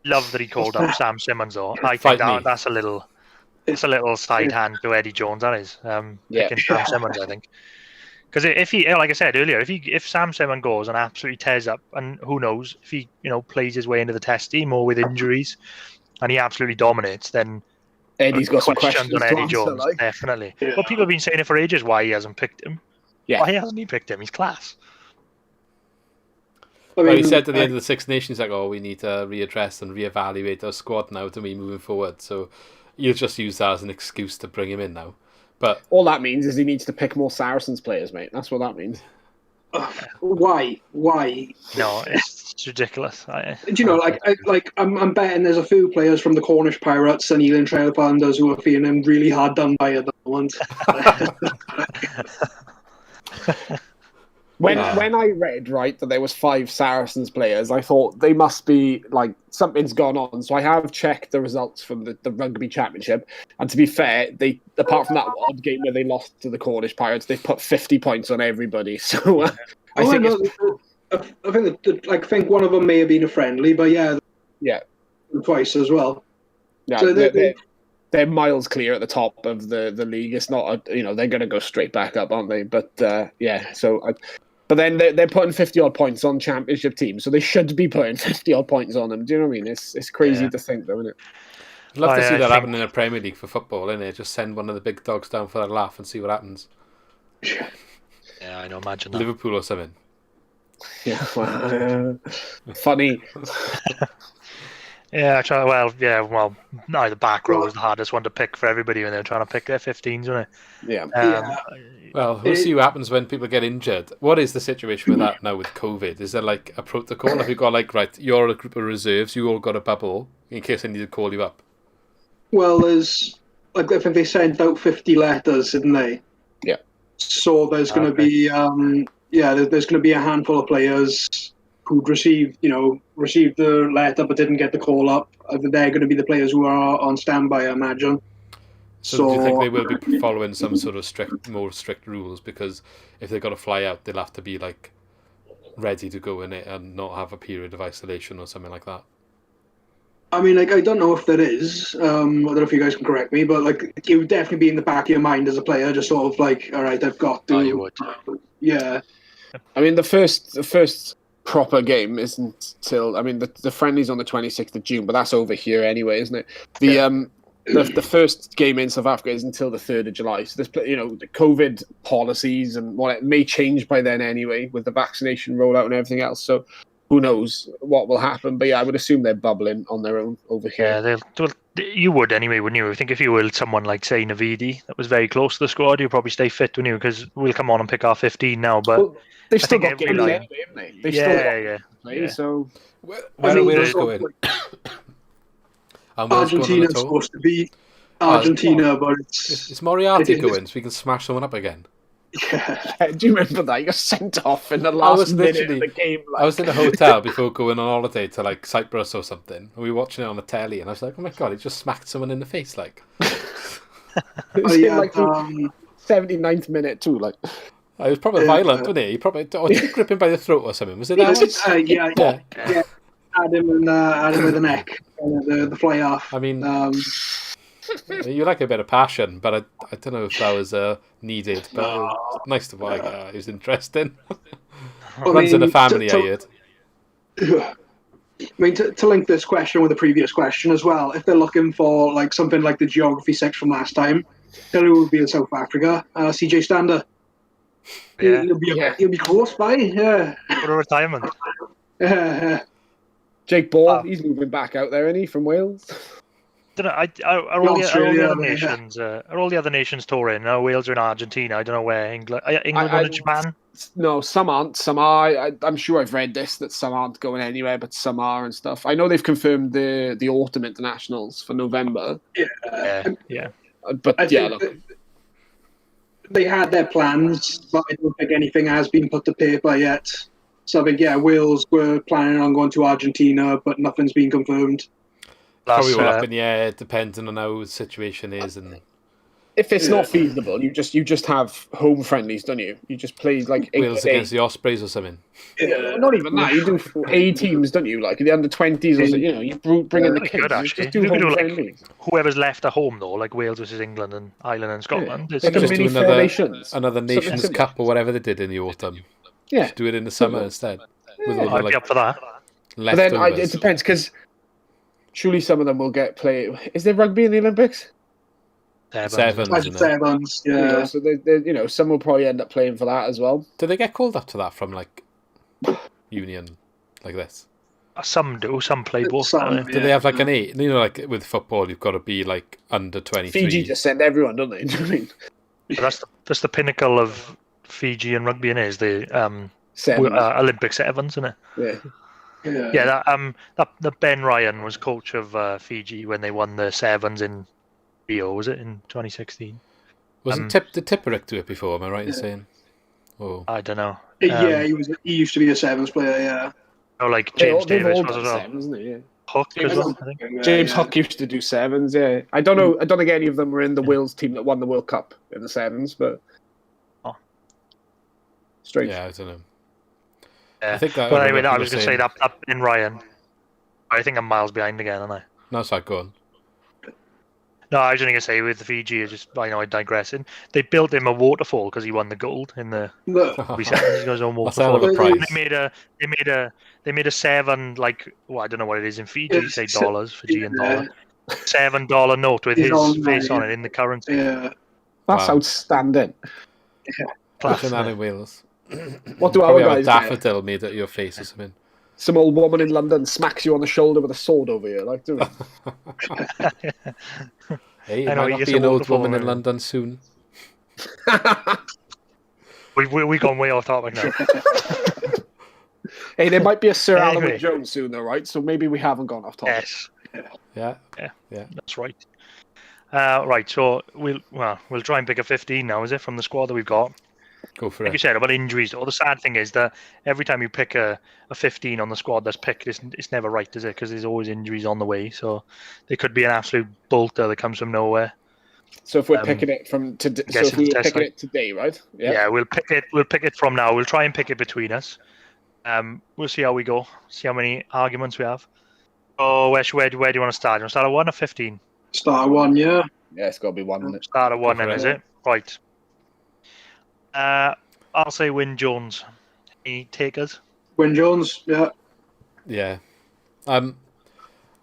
Love that he called up Sam Simmons, though. I think that's a little side hand to Eddie Jones, that is. Picking Sam Simmons, I think. Because if he, like I said earlier, if Sam Simmons goes and absolutely tears up, and who knows, if he plays his way into the test team or with injuries, and he absolutely dominates, then Eddie's got some questions on Eddie answer, Jones, definitely. Yeah. But people have been saying it for ages why he hasn't picked him. Yeah. Why hasn't he picked him? He's class. Well, he said at the end of the Six Nations, like, we need to readdress and reevaluate our squad now to be moving forward. So you'll just use that as an excuse to bring him in now. But all that means is he needs to pick more Saracens players, mate. That's what that means. Why? No, it's ridiculous. Do you know, I'm betting there's a few players from the Cornish Pirates and Ealing Trail Pandas who are feeling him really hard done by at the moment. When I read that there was 5 Saracens players, I thought they must be something's gone on. So I have checked the results from the rugby championship, and to be fair, they apart from that odd game where they lost to the Cornish Pirates, they've put 50 points on everybody. So I think one of them may have been a friendly, but yeah, twice as well. Yeah, so they're miles clear at the top of the league. It's not they're going to go straight back up, aren't they? But but then they're putting 50-odd points on championship teams, so they should be putting 50-odd points on them. Do you know what I mean? It's crazy to think, though, isn't it? I'd love to see that happen in a Premier League for football, innit? Just send one of the big dogs down for a laugh and see what happens. Yeah, I know. Imagine that. Liverpool or something. Yeah, funny. Yeah, no, the back row was the hardest one to pick for everybody when they were trying to pick their 15s, wasn't it? Yeah. Well, we'll see what happens when people get injured. What is the situation with that now with COVID? Is there a protocol? Have you got you're a group of reserves, you all got a bubble in case they need to call you up? Well, there's I think they sent out 50 letters, didn't they? Yeah. So there's going to be there's going to be a handful of players who'd received the letter but didn't get the call up. They're going to be the players who are on standby, I imagine. So do you think they will be following some sort of more strict rules? Because if they've got to fly out, they'll have to be ready to go in it and not have a period of isolation or something like that. I mean, I don't know if there is. I don't know if you guys can correct me, but it would definitely be in the back of your mind as a player, just sort of all right, I've got to. Oh, you would. Yeah. I mean, the first proper game isn't till the friendly's on the 26th of June, but that's over here anyway, isn't it? The first game in South Africa is until the 3rd of July. So the COVID policies and what it may change by then anyway with the vaccination rollout and everything else. So who knows what will happen? But yeah, I would assume they're bubbling on their own over here. Yeah, you would anyway, wouldn't you? I think if you were someone like, say, Navidi, that was very close to the squad, you'd probably stay fit, wouldn't you? Because we'll come on and pick our 15 now, but they've still got games anyway, haven't they? They've still got play, so where are we going? Argentina's supposed to be Argentina, but it's Moriarty going, so we can smash someone up again. Yeah. Do you remember that? He got sent off in the last minute of the game. I was in a hotel before going on holiday to Cyprus or something. And we were watching it on the telly, and I was like, "Oh my god, he just smacked someone in the face!" It was in 79th minute too. It was probably violent, wasn't he? He probably did he grip him by the throat or something? Was it that? Yeah. Had him with the neck, the fly off. I mean, you like a bit of passion, but I don't know if that was needed. But nice to buy. It was interesting. Runs in the family, I heard. I mean, to link this question with the previous question as well, if they're looking for something like the Geography 6 from last time, who would be in South Africa? CJ Stander. Yeah. He'll be close by. Yeah. Go to retirement. Jake Ball, he's moving back out there, isn't he, from Wales? Don't know, are all the other nations touring? No, Wales are in Argentina. I don't know where England going to Japan. No, some aren't. Some are. I'm sure I've read this that some aren't going anywhere, but some are and stuff. I know they've confirmed the autumn internationals for November. Yeah. But they had their plans, but I don't think anything has been put to paper yet. So I think Wales were planning on going to Argentina, but nothing's been confirmed. Probably all up in the air, depending on how the situation is, and if it's not feasible, you just have home friendlies, don't you? You just play like Wales against the Ospreys or something. Yeah, not even that. You do A teams, don't you? Like the under-20s, or you bring in the kids. Actually. Just do home friendlies. Whoever's left at home though, like Wales versus England and Ireland and Scotland. They can just do another Nations Cup or whatever they did in the autumn. Yeah, just do it in the summer instead. With all I'd be up for that. But then it depends because surely some of them will get played. Is there rugby in the Olympics? Sevens, yeah. So they some will probably end up playing for that as well. Do they get called up to that from like union like this? Some do. Some play both. Do they have like an 8? Like with football, you've got to be like under 23. Fiji just send everyone, don't they? That's the pinnacle of Fiji and rugby, is the Olympic sevens, isn't it? Yeah. That Ben Ryan was coach of Fiji when they won the sevens in Rio, was it in 2016? Wasn't the Tipperick do it before? Am I right in saying? Oh, I don't know. He used to be a sevens player. Yeah. Oh, like James Davis was as well. Sevens, isn't it? Yeah. Hook as well, I think. James Hook used to do sevens. Yeah, I don't know. I don't think any of them were in the Wales team that won the World Cup in the sevens, but strange. Yeah, I don't know. Yeah. I think that. But anyway, I was going to say that in Ryan. I think I'm miles behind again, aren't I? No, sorry, go on. No, I was only going to say with the Fiji, I'm digressing. They built him a waterfall because he won the gold in the he goes on waterfall. They made a 7 I don't know what it is in Fiji. Say dollars, Fijian dollar. $7 note with his face on it in the currency. Yeah, that's outstanding. Imagine that in Wales. What do our guys have a daffodil made at your face or something? Some old woman in London smacks you on the shoulder with a sword over you, like, do it? Hey, I might not be an old woman in London soon. We've gone way off topic now. Hey, there might be a Sir Alan Jones soon, though, right? So maybe we haven't gone off topic. Yes. Yeah. That's right. Right. So we'll try and pick a 15 now. Is it from the squad that we've got? Go for it. Like you said about injuries, the sad thing is that every time you pick a 15 on the squad that's picked, it's never right, is it? Because there's always injuries on the way. So there could be an absolute bolter that comes from nowhere. So if we're picking it from today, it today, right? Yeah, we'll pick it from now. We'll try and pick it between us. We'll see how we go. See how many arguments we have. Oh, where do you want to start? You want to start at 1 or 15? Start at 1, yeah. Yeah, it's got to be 1, isn't it? Start at 1, then, is it? Right. I'll say Wyn Jones. Any takers? Wyn Jones, yeah. Yeah. I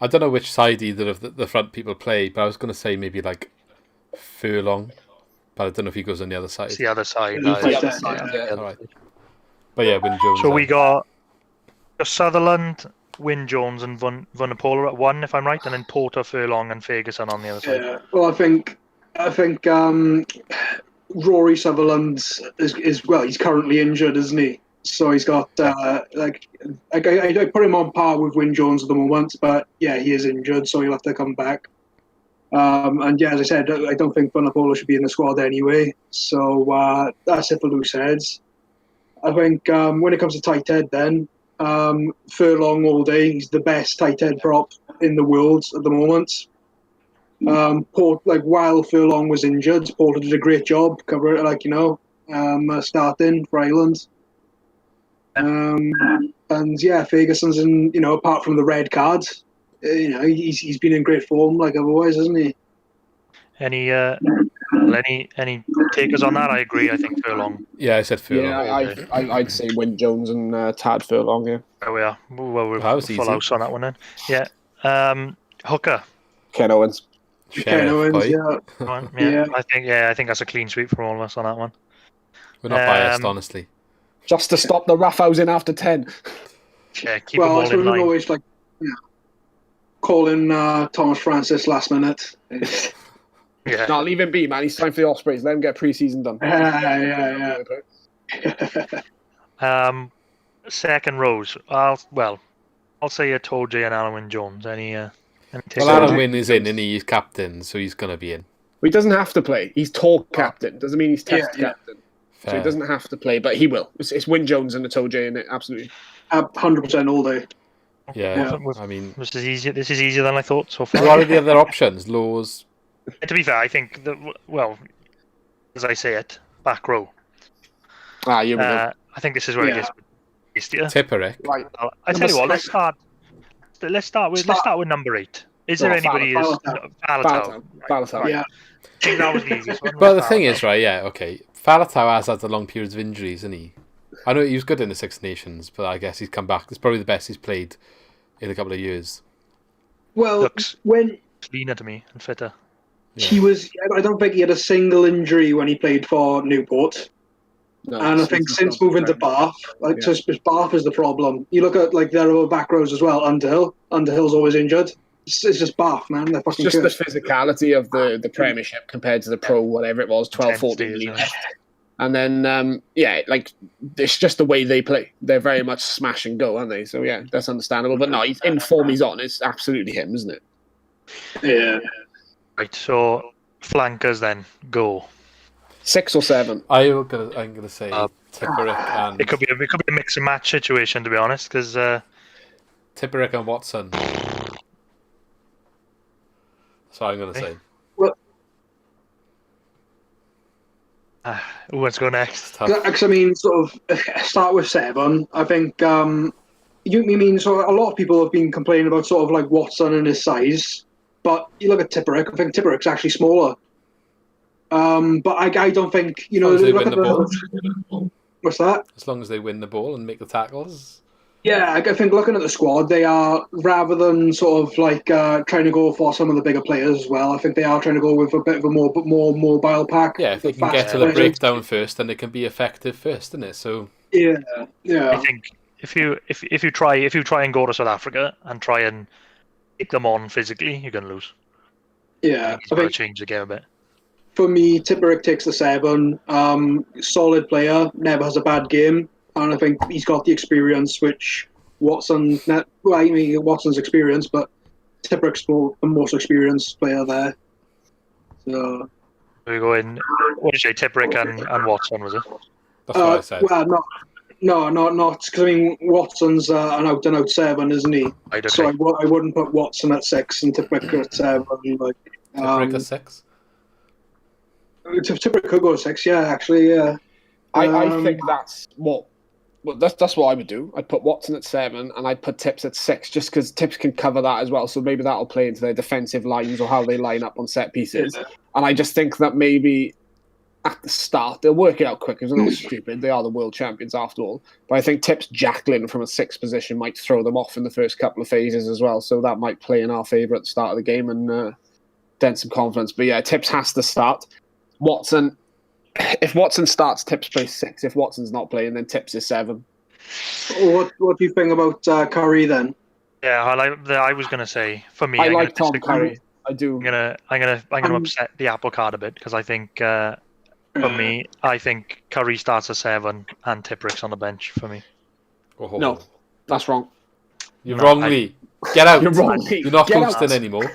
don't know which side either of the front people play, but I was going to say maybe like Furlong, but I don't know if he goes on the other side. It's the other side. All right. But yeah, Wyn Jones. So we got Sutherland, Wyn Jones, and Vunipola at 1, if I'm right, and then Porter, Furlong, and Ferguson on the other side. Yeah. Well, I think Rory Sutherland is well. He's currently injured, isn't he? So he's got I put him on par with Wyn Jones at the moment, but yeah, he is injured, so he'll have to come back. And yeah, as I said, I don't think Vunipola should be in the squad anyway. So that's it for loose heads. I think when it comes to tight head, then Furlong all day. He's the best tight head prop in the world at the moment. While Furlong was injured, Porter did a great job covering it, starting for Ireland. And yeah, Ferguson's apart from the red card, he's been in great form like otherwise, hasn't he? Any takers on that? I agree. I think Furlong. Yeah, I said Furlong. Yeah, I'd say Wyn Jones and Tad Furlong. Yeah. There we are. Well, we're full house on that one then. Yeah. Hooker. Ken Owens. Ken Owens. Yeah. I think that's a clean sweep from all of us on that one. We're not biased, honestly. Just to stop the roughhousing after 10. Yeah, keep them all in line. Always like calling Thomas Francis last minute. Yeah. No, leave him be, man. He's time for the Ospreys. Let him get pre-season done. Yeah. Second rows. I'll say Itoje and Alan Wynne-Jones. Any well, Alan Wynne is in and he's captain, so he's going to be in. Well, he doesn't have to play. He's talk captain. Doesn't mean he's test captain. Fair. So he doesn't have to play, but he will. It's Wynne-Jones and Itoje in it, absolutely. 100% all day. Yeah, I mean... This is easier than I thought so far. What are the other options? Laws? To be fair, I think as I say it, back row. Here we go. I think this is where it gets tastier. Tipperick. Right. I tell you what, let's start with number 8. Is there anybody who's Faletau? Faletau. Yeah. I think that was the easiest one. But the thing is, right, okay, Faletau has had the long periods of injuries, isn't he? I know he was good in the Six Nations, but I guess he's come back. It's probably the best he's played in a couple of years. Well, Looks when cleaner to me and fitter. Yeah. he was, I don't think he had a single injury when he played for Newport. No, And I think since moving to Bath, just Bath is the problem. You look at their other back rows as well. Underhill. Underhill's always injured. It's just Bath, man. They're fucking just good. the physicality of the Premiership compared to the Pro, whatever it was, 12, 14 league. And then, it's just the way they play. They're very much smash and go, aren't they? So, yeah, that's understandable. But no, he's in form he's on. It's absolutely him, isn't it? Yeah. Right, so flankers then, go. 6 or 7? I'm gonna say Tipperick and... It could be a mix and match situation, to be honest, because... Tipperick and Watson. That's what I'm going to say. Well, who wants to go next? because I mean, sort of start with 7. I think you mean so a lot of people have been complaining about sort of like Watson and his size, but you look at Tipperick. I think Tipperick's actually smaller. But I don't think As long as they win the ball. What's that? As long as they win the ball and make the tackles. Yeah, I think looking at the squad, they are, rather than sort of like trying to go for some of the bigger players as well, I think they are trying to go with a bit of a more mobile pack. Yeah, if they can get to the breakdown first, then they can be effective first, isn't it? So yeah. I think if you try and go to South Africa and try and take them on physically, you're going to lose. Yeah, I think change the game a bit. For me, Tipperick takes the 7. Solid player, never has a bad game. And I think he's got the experience, which Watson's experience, but Tipperick's the most experienced player there. So we go in. What did you say, Tipperick and Watson, was it? That's what I said. Well, not because I mean Watson's an out-and-out 7, isn't he? Right, okay. So I wouldn't put Watson at 6 and Tipperick at 7. Tipperick at 6. Tipperick could go 6, yeah, actually, yeah. I think that's what. Well, that's what I would do. I'd put Watson at 7 and I'd put Tips at 6 just because Tips can cover that as well. So maybe that'll play into their defensive lines or how they line up on set pieces. Yeah. And I just think that maybe at the start, they'll work it out quick because they're not stupid. They are the world champions after all. But I think Tips Jacqueline from a 6th position might throw them off in the first couple of phases as well. So that might play in our favour at the start of the game and dent some confidence. But yeah, Tips has to start. Watson... If Watson starts, Tips plays 6. If Watson's not playing, then Tips is 7. What do you think about Curry then? Yeah, I was going to say for me, I like Tom Curry. I do. I'm gonna upset the apple cart a bit because I think for me, I think Curry starts at 7 and Tipperick's on the bench for me. Oh. No, that's wrong. You're wrong, Lee. Get out. You're wrong, Lee. You're not hosting anymore.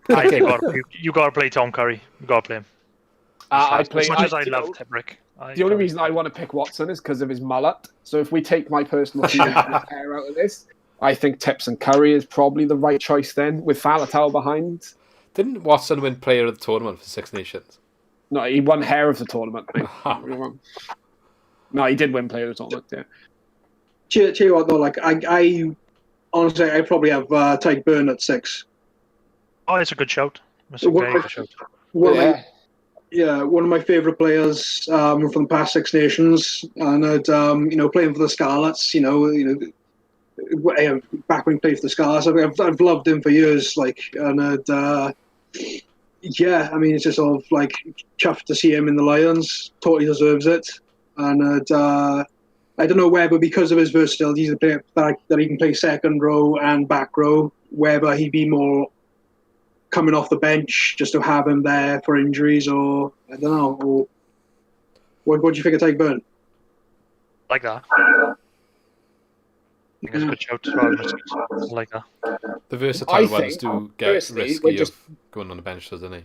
You got to play Tom Curry. You got to play him. As much as I love Tipperick. The only reason I want to pick Watson is because of his mullet. So if we take my personal feeling hair out of this, I think Tips and Curry is probably the right choice then, with Faletau behind. Didn't Watson win Player of the Tournament for Six Nations? No, he won Hair of the Tournament. No, he did win Player of the Tournament, yeah. Tell you what, though, like, I honestly, I probably have Tyke Byrne at 6. Oh, it's a good shout. It's a very good shout. Yeah, one of my favourite players from the past Six Nations, and playing for the Scarlets. Back when he played for the Scarlets, I've loved him for years. Yeah, I mean, it's just sort of like chuffed to see him in the Lions. Totally deserves it. and I don't know whether because of his versatility, he's a player that he can play second row and back row, whether he'd be more coming off the bench just to have him there for injuries, or I don't know. Or what do you think of Tyke Byrne? Like that. I think it's a good shout as well. I like that. The versatile ones do get risky of going on the bench, doesn't he?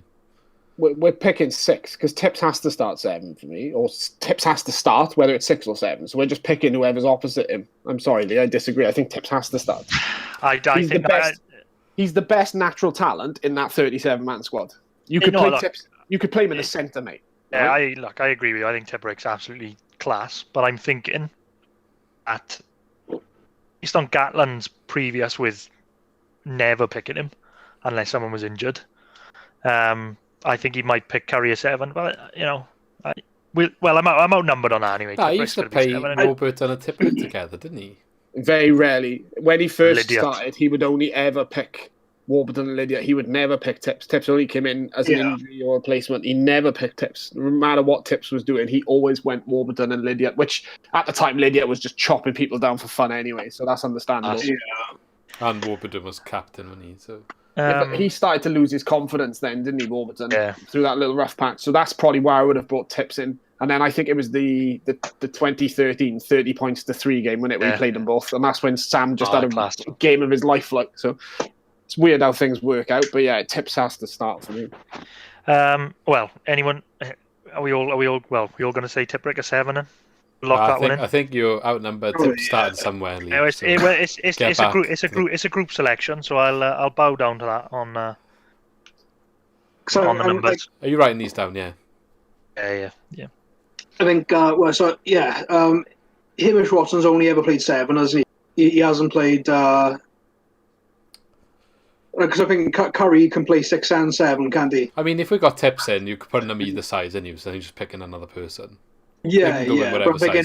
We're picking 6 because Tips has to start 7 for me, or Tips has to start whether it's 6 or 7. So we're just picking whoever's opposite him. I'm sorry, Lee, I disagree. I think Tips has to start. He's the best natural talent in that 37-man squad. You could play Tips. You could play him in the centre, mate. Yeah, I agree with you. I think Tipperick's absolutely class, but I'm thinking at based on Gatland's previous with never picking him unless someone was injured. I think he might pick Curry a 7, but I'm outnumbered on that anyway. He used to play Robert and a Tipperick together, didn't he? Very rarely. When he first started, he would only ever pick Warburton and Lydia. He would never pick Tips. Tips only came in as an injury or replacement. He never picked Tips. No matter what Tips was doing, he always went Warburton and Lydia, which at the time Lydia was just chopping people down for fun anyway, so that's understandable. And Warburton was captain, wasn't he? So. But he started to lose his confidence then, didn't he, Warburton? Through that little rough patch. So that's probably why I would have brought Tips in. And then I think it was the 2013 30 points to 3 game when we played them both. And that's when Sam just had a game of his life. So it's weird how things work out. But yeah, Tips has to start for me. Well, anyone? Are we all going to say Tipperick a 7 then? Lock that one in. I think you're outnumbered. Tips started somewhere. Lee, it's a group selection, so I'll bow down to that on the numbers. Are you writing these down? Yeah. Yeah. I think. Hamish Watson's only ever played 7, hasn't he? He hasn't played. Because I think Curry can play 6 and 7, can't he? I mean, if we got Tips in, you could put them either side, and so you're just picking another person. Yeah. But I'm thinking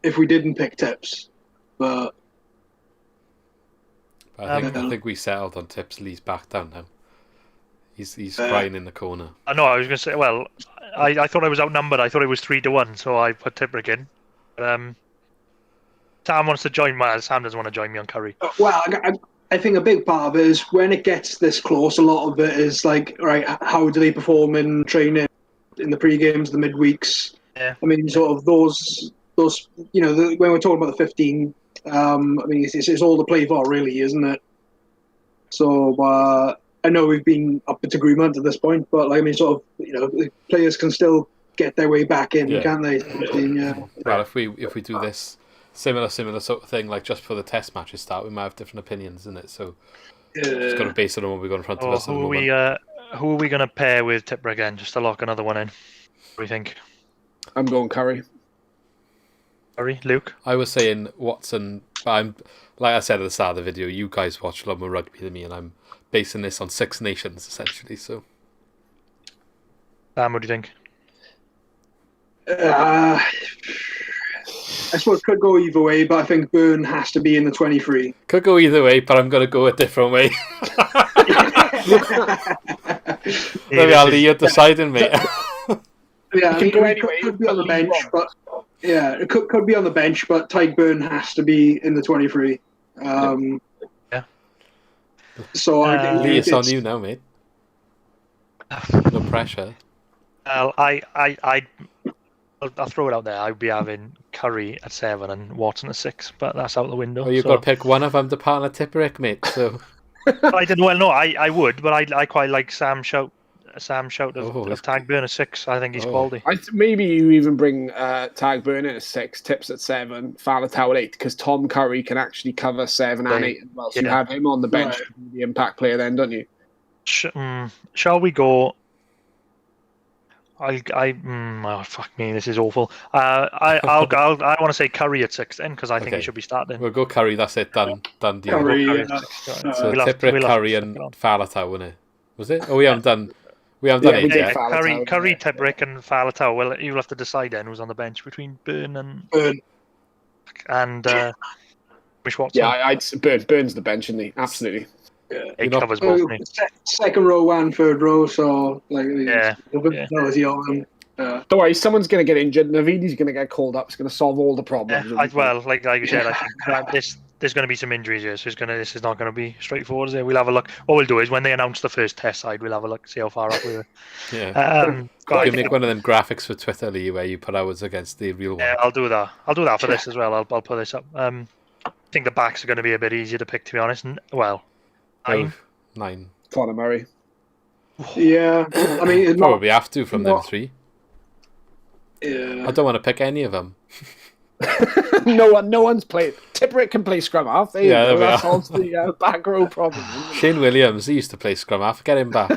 if we didn't pick Tips, but I think we settled on Tips. Lee's back down now. He's crying in the corner. I know. I was going to say. Well, I thought I was outnumbered. I thought it was 3-1, so I put Tipperick in. Sam wants to join. Well, Sam doesn't want to join me on Curry. Well, I think a big part of it is when it gets this close. A lot of it is like, right, how do they perform in training? In the pre-games, the midweeks. Yeah. I mean, sort of those when we're talking about the 15, I mean, it's all to play for, really, isn't it? So I know we've been up to agreement at this point, but sort of, players can still get their way back in, can't they? Well, if we do this similar sort of thing, like just for the test matches start, we might have different opinions, isn't it? So just got to base it on what we've got in front of us. Who are we going to pair with Tipperick again, just to lock another one in? What do you think? I'm going Curry. Curry? Luke? I was saying Watson, but like I said at the start of the video, you guys watch a lot more rugby than me, and I'm basing this on 6 Nations, essentially. So, Sam, what do you think? I suppose it could go either way, but I think Byrne has to be in the 23. Could go either way, but I'm going to go a different way. Maybe I'll leave you deciding, mate. Yeah, I mean, could be on the bench, but it could be on the bench, but Tyke Byrne has to be in the 23. So Lee, it's on you now, mate. No pressure. I'll throw it out there. I'd be having Curry at 7 and Watson at 6, but that's out the window. Oh, you've got to pick one of them to partner Tipperick, mate. So. I didn't. Well, no, I would, but I quite like Sam's shout of Tyke Byrne at 6. I think he's quality. Maybe you even bring Tyke Byrne in at 6, Tips at 7, Faletau at 8, because Tom Curry can actually cover 7 and 8 as well. So you have him on the bench, the impact player, then, don't you? Shall we go? Oh, fuck me, this is awful. I want to say Curry at 6 then, because I think he should be starting. We'll go Curry. That's it. Done deal. Curry, so Tipperick, Curry, and Faletau, wasn't it? Was it? Oh, we haven't done. We haven't done it yet. Curry, Tipperick, and Faletau. Well, you'll have to decide then who's on the bench between Byrne and Hamish Watson. Yeah, Byrne's the bench, isn't he? Absolutely. Yeah. He covers both. Second row and third row, so like Don't worry, someone's going to get injured. Navidi's going to get called up. It's going to solve all the problems. Like you said, I think there's going to be some injuries here, so this is not going to be straightforward. Is it? We'll have a look. What we'll do is when they announce the first test side, we'll have a look, see how far up we are. Yeah. You can make one of them graphics for Twitter, Lee, where you put ours against the real one. Yeah, I'll do that. I'll do that for this as well. I'll put this up. I think the backs are going to be a bit easier to pick, to be honest. Well, 9. Conor Murray. Yeah, I mean, it's probably have to from them 3. Yeah. I don't want to pick any of them. No one's played. Tipperick can play scrum half. That solves the back row problem. Shane Williams, he used to play scrum half. Get him back.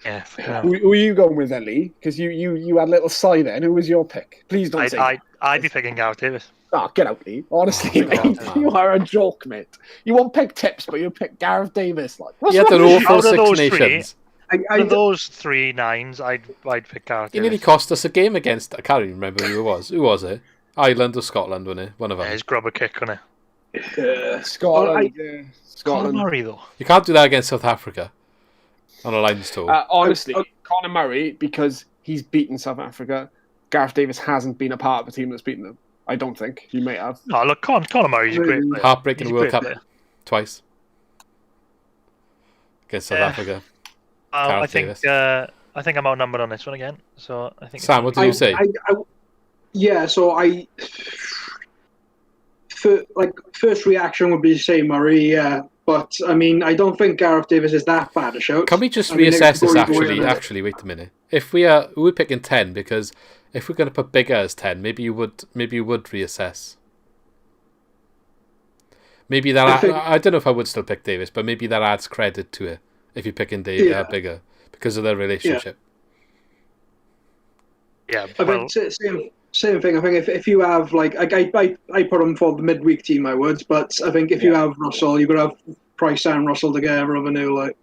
Yeah. Who are you going with, then, Lee? Because you had a little side then. Who was your pick? Please don't say. I'd be picking Gareth Davis. Oh, get out, Lee. Honestly, mate, you are a joke, mate. You won't pick Tips, but you pick Gareth Davis. Like, you had an awful Six Nations. Out of those 3 9s, I'd pick Gareth Davis. He nearly cost us a game against. I can't even remember who it was. Who was it? Ireland or Scotland, wasn't it? One of them. Yeah, his grubber kick, wasn't it? Scotland. Conor Murray, though. You can't do that against South Africa on a Lions tour. Honestly, Conor Murray, because he's beaten South Africa. Gareth Davis hasn't been a part of a team that's beaten them. I don't think. He may have. No, look, Conor Murray's a great player. Heartbreaking World Cup twice against South Africa. I think I'm outnumbered on this one again. So I think. Sam, what did you say? So first reaction would be to say Murray, but I mean, I don't think Gareth Davis is that bad a shout. Can we just reassess this? Actually, wait a minute. If we're picking 10, because if we're going to put Bigger as 10, maybe you would reassess. Maybe that I don't know if I would still pick Davis, but maybe that adds credit to it if you're picking Bigger because of their relationship. Yeah, I think same thing. I think if you have I put him for the midweek team, I would, but I think if you have Russell, you've got to have Price and Russell together of a new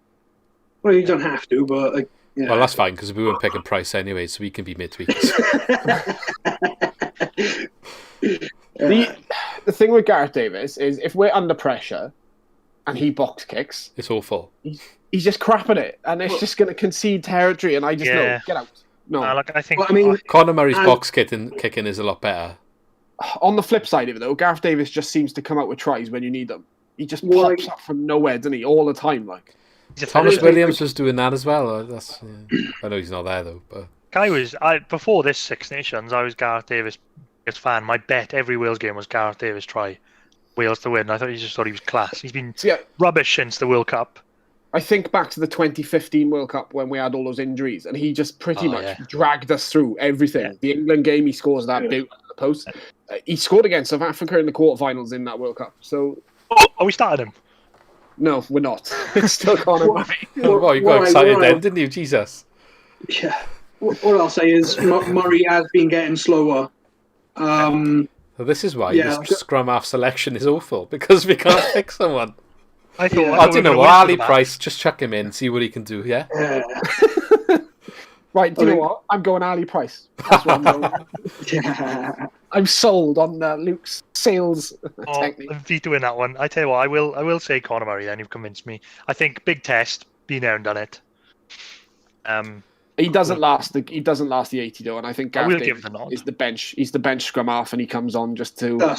well, you don't have to, but well, that's fine because we weren't picking Price anyway, so we can be midweeks. The thing with Gareth Davis is if we're under pressure and he box kicks, it's awful. He's just crapping it, and it's just going to concede territory. And I just know, get out. No, I think. Conor Murray's box kicking is a lot better. On the flip side of it, though, Gareth Davis just seems to come out with tries when you need them. He just pops up from nowhere, doesn't he? All the time, Thomas Williams was doing that as well. I know he's not there though. But before this Six Nations, I was Gareth Davis fan. My bet every Wales game was Gareth Davis try Wales to win. I thought he was class. He's been rubbish since the World Cup. I think back to the 2015 World Cup when we had all those injuries, and he just pretty much dragged us through everything. Yeah. The England game, he scores that boot at the post. He scored against South Africa in the quarterfinals in that World Cup. So, are we starting him? No, we're not. It's still Conor Murray. Well, you got excited then, didn't you? Jesus. Yeah. What I'll say is Murray has been getting slower. So this is why this scrum half selection is awful, because we can't pick someone. I don't know what, Ali Price, just chuck him in, see what he can do, yeah? Right, do you know what? I'm going Ali Price. That's what I'm going. I'm sold on Luke's sales technique. I'm vetoing that one. I tell you what, I will say Conor Murray then, you've convinced me. I think big test, been there and done it. He doesn't last the 80 though, and I think Gareth Davis is the bench. He's the bench scrum half, and he comes on just to cock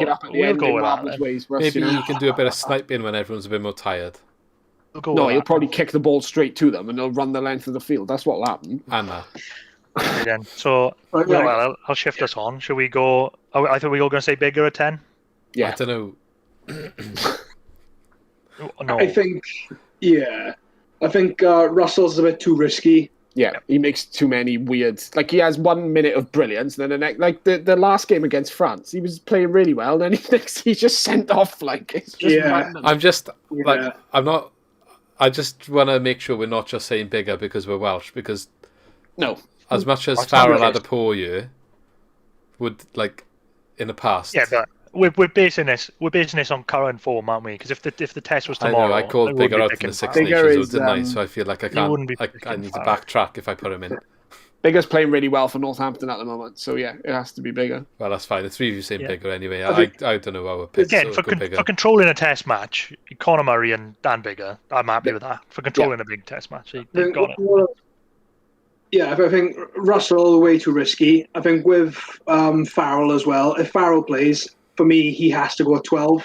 it up at the end in marvellous ways. Maybe you can do a bit of sniping when everyone's a bit more tired. No, he'll probably kick the ball straight to them, and they'll run the length of the field. That's what'll happen. And that. Then, so I'll shift us on. Should we go? I thought we were going to say Bigger at 10. Yeah, I don't know. No, I think Russell's a bit too risky. Yeah, he makes too many weird. He has 1 minute of brilliance, and then the next, the last game against France, he was playing really well. And then he's just sent off. It's just random. I'm not. I just want to make sure we're not just saying Bigger because we're Welsh. Because as much as Farrell had a poor year, would in the past. Yeah, but we're basing this on current form, aren't we? Because if the test was tomorrow, I called Bigger out in the Six Nations, didn't I? So I feel like I can't. I need to backtrack if I put him in. Bigger's playing really well for Northampton at the moment, so yeah, it has to be Bigger. Well, that's fine. The three of you saying Bigger anyway. I don't know how we're picked. Again, for controlling a test match, Conor Murray and Dan Bigger, I'm happy with that. For controlling a big test match, they've got it. Yeah, I think Russell way too risky. I think with Farrell as well. If Farrell plays, for me, he has to go at 12.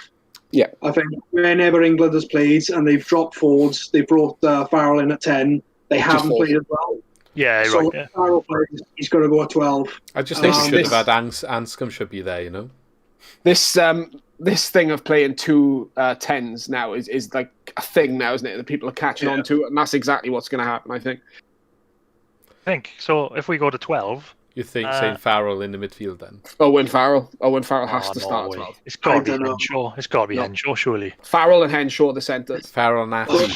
Yeah. I think whenever England has played and they've dropped forwards, they brought Farrell in at 10. They haven't played as well. Yeah, so right. Yeah. If Farrell plays, he's got to go at 12. I just think we should have had Anscombe should be there, you know. This thing of playing two 10s now is like a thing now, isn't it? That people are catching on to, and that's exactly what's going to happen, I think. So. If we go to 12, you think saying Farrell in the midfield then? Owen Farrell has to start at 12. It's got to be Henshaw. It's got to be Henshaw, surely. Farrell and Henshaw are the centres. Farrell and Aki.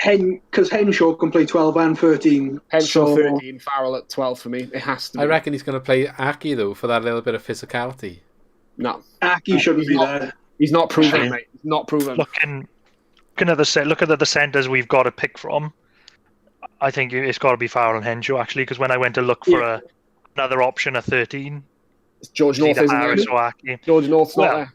Because Henshaw can play 12 and 13. Henshaw 13, Farrell at 12 for me. It has to be. I reckon he's going to play Aki, though, for that little bit of physicality. No. Aki shouldn't be there. He's not proven, mate. He's not proven. Looking at the centres we've got to pick from, I think it's got to be Farrell and Henshaw, actually, because when I went to look for another option, a 13, George North isn't there. George North's not there.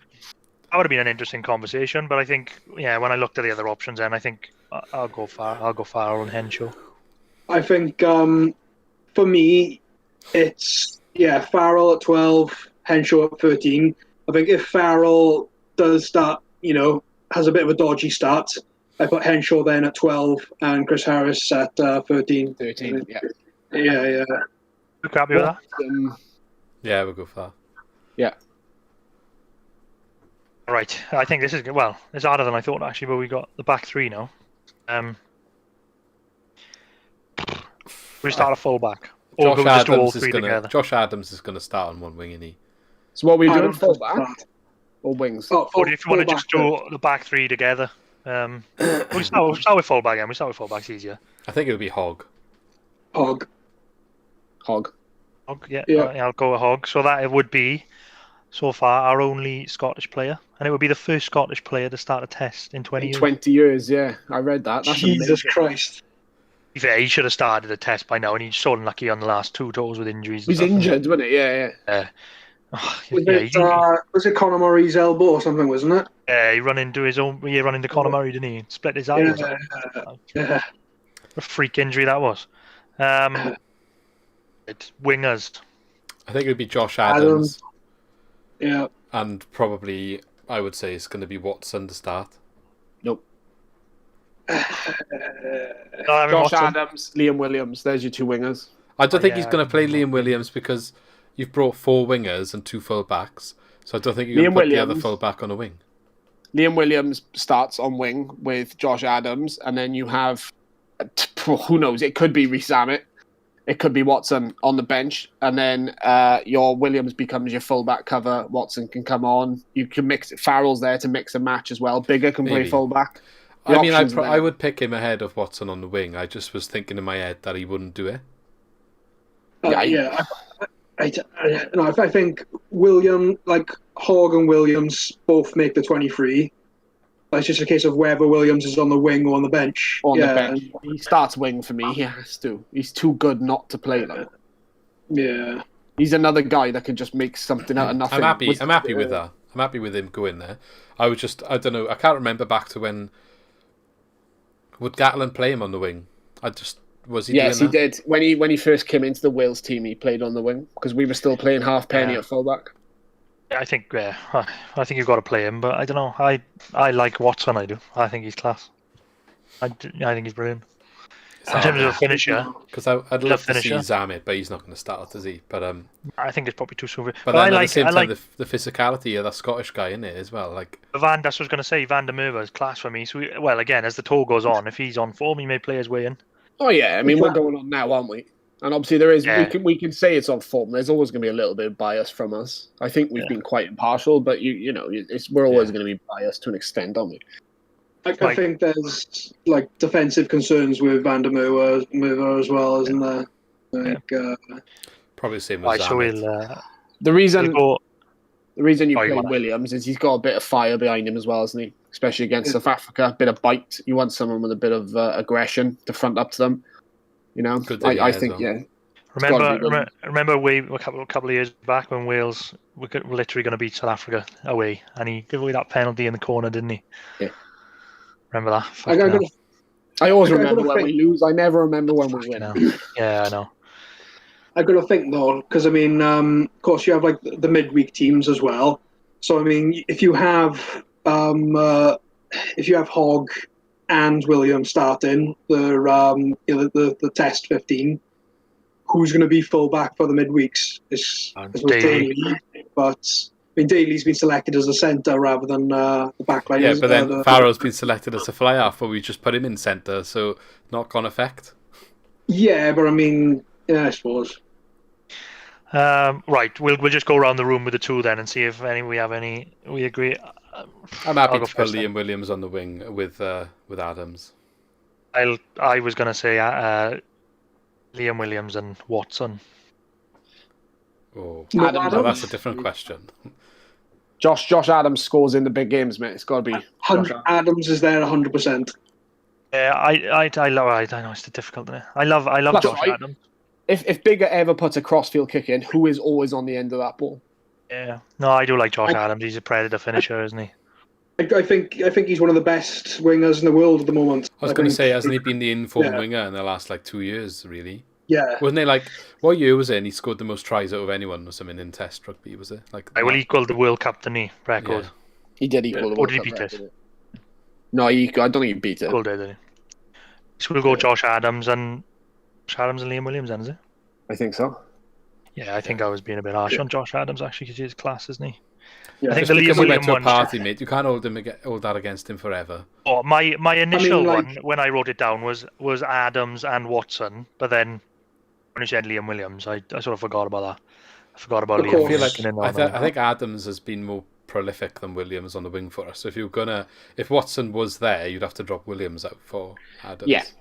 That would have been an interesting conversation, but I think, when I looked at the other options, then I think I'll go Farrell and Henshaw. I think for me, it's Farrell at 12, Henshaw at 13. I think if Farrell does start, has a bit of a dodgy start, I put Henshaw then at 12 and Chris Harris at 13. 13, yeah. Yeah. You happy with that? Yeah, we'll go for that. Yeah. Right. I think this is good. Well, it's harder than I thought, actually, but we got the back three now. We start a fullback. Or we just do all three together? Josh Adams is going to start on one wing, isn't he? So what are we doing, fullback or wings? Or if you want to just do the back three together. We start with fullback again. We start with fullback, it's easier. I think it would be Hogg. Hogg, yeah. I'll go with Hogg. So that it would be, so far, our only Scottish player. And it would be the first Scottish player to start a test in 20 years. 20 years, yeah. I read that. That's Jesus amazing. Christ. Yeah, he should have started a test by now, and he's so unlucky on the last two tours with injuries. He's injured, wasn't it? Yeah. Was it Conor Murray's elbow or something, wasn't it? Yeah, he ran into Conor Murray, didn't he? Split his eye. Yeah. A freak injury that was. It's wingers. I think it would be Josh Adams. Yeah. And probably, I would say, it's going to be Watson to start. Nope. Josh Adams, Liam Williams. There's your two wingers. I don't think he's going to play Liam Williams because you've brought 4 wingers and 2 full-backs. So I don't think you're going to put the other full-back on a wing. Liam Williams starts on wing with Josh Adams, and then you have, who knows, it could be Rees-Zammit, it could be Watson on the bench, and then your Williams becomes your full-back cover, Watson can come on, you can mix, Farrell's there to mix and match as well, Bigger can play full-back. I would pick him ahead of Watson on the wing. I just was thinking in my head that he wouldn't do it. I think William, like Hogg and Williams, both make the 23. It's just a case of whether Williams is on the wing or on the bench. On the bench. He starts wing for me. He has to. He's too good not to play like. Yeah. He's another guy that can just make something out of nothing. I'm happy with that. I'm happy with him going there. I don't know. I can't remember back to when. Would Gatland play him on the wing? Was he? Yes, doing he did. When he first came into the Wales team, he played on the wing because we were still playing halfpenny at fullback. I think you've got to play him, but I don't know. I like Watson. I do. I think he's class. I think he's brilliant. In terms of a finisher, because I'd love to see Zammit, but he's not going to start, is he? But I think it's probably too soon. But then at the same time, the physicality of that Scottish guy in it as well. Like That's what I was going to say. Van der Merwe is class for me. So again, as the tour goes on, if he's on form, he may play his way in. Oh yeah, I mean we're going on now, aren't we? And obviously there is we can say it's on form. There's always going to be a little bit of bias from us. I think we've been quite impartial, but we're always going to be biased to an extent, aren't we? I think there's like defensive concerns with Van der Merwe as well, isn't there? Probably the same as Zammit. The reason you play Williams is he's got a bit of fire behind him as well, isn't he? Especially against South Africa, a bit of bite. You want someone with a bit of aggression to front up to them. I think. Remember a couple of years back when Wales were literally going to beat South Africa away, and he gave away that penalty in the corner, didn't he? Yeah. Remember that? I always remember when we lose. I never remember when we win. Yeah, I know. I got to think though, because I mean, of course, you have like the midweek teams as well. So I mean, if you have Hogg and Williams starting the Test 15, who's going to be fullback for the midweeks? Is Daly. But I mean, Daly's been selected as a centre rather than the backline. Yeah, but then Farrell's been selected as a fly-half, but we just put him in centre, so knock-on effect. Yeah, but I mean, yeah, I suppose. Right, we'll just go around the room with the two then and see if we agree. I'm happy to put Liam Williams on the wing with Adams. I was going to say Liam Williams and Watson. Oh, no, that's a different question. Josh Adams scores in the big games, mate. It's got to be. Adams is there 100%. Yeah, I know it's difficult, isn't it? I love That's Josh right. Adams. If Bigger ever puts a crossfield kick in, who is always on the end of that ball? Yeah, no, I do like Josh Adams. He's a predator finisher, isn't he? I think he's one of the best wingers in the world at the moment. I was going to say, hasn't he been the informed winger in the last 2 years? Really? Yeah. Wasn't it what year was it? And he scored the most tries out of anyone or something in Test rugby? Was it Well, he equalled the World Cup, didn't he? Record. Yeah. He did equal the Or World did he Cup beat record. it? No, I don't think he beat it. Equalled it, did he? So we'll go Josh Adams and Liam Williams, then, is it? I think so. Yeah, I think I was being a bit harsh on Josh Adams actually because he's class, isn't he? Yeah. I think Just the because Liam he went Williams to a one. party, mate. You can't hold that against him forever. Oh, my initial like- one when I wrote it down was Adams and Watson, but then when you said Liam Williams, I sort of forgot about that. I forgot about Of Liam course. Williams. I think Adams has been more prolific than Williams on the wing for us. So if Watson was there, you'd have to drop Williams out for Adams.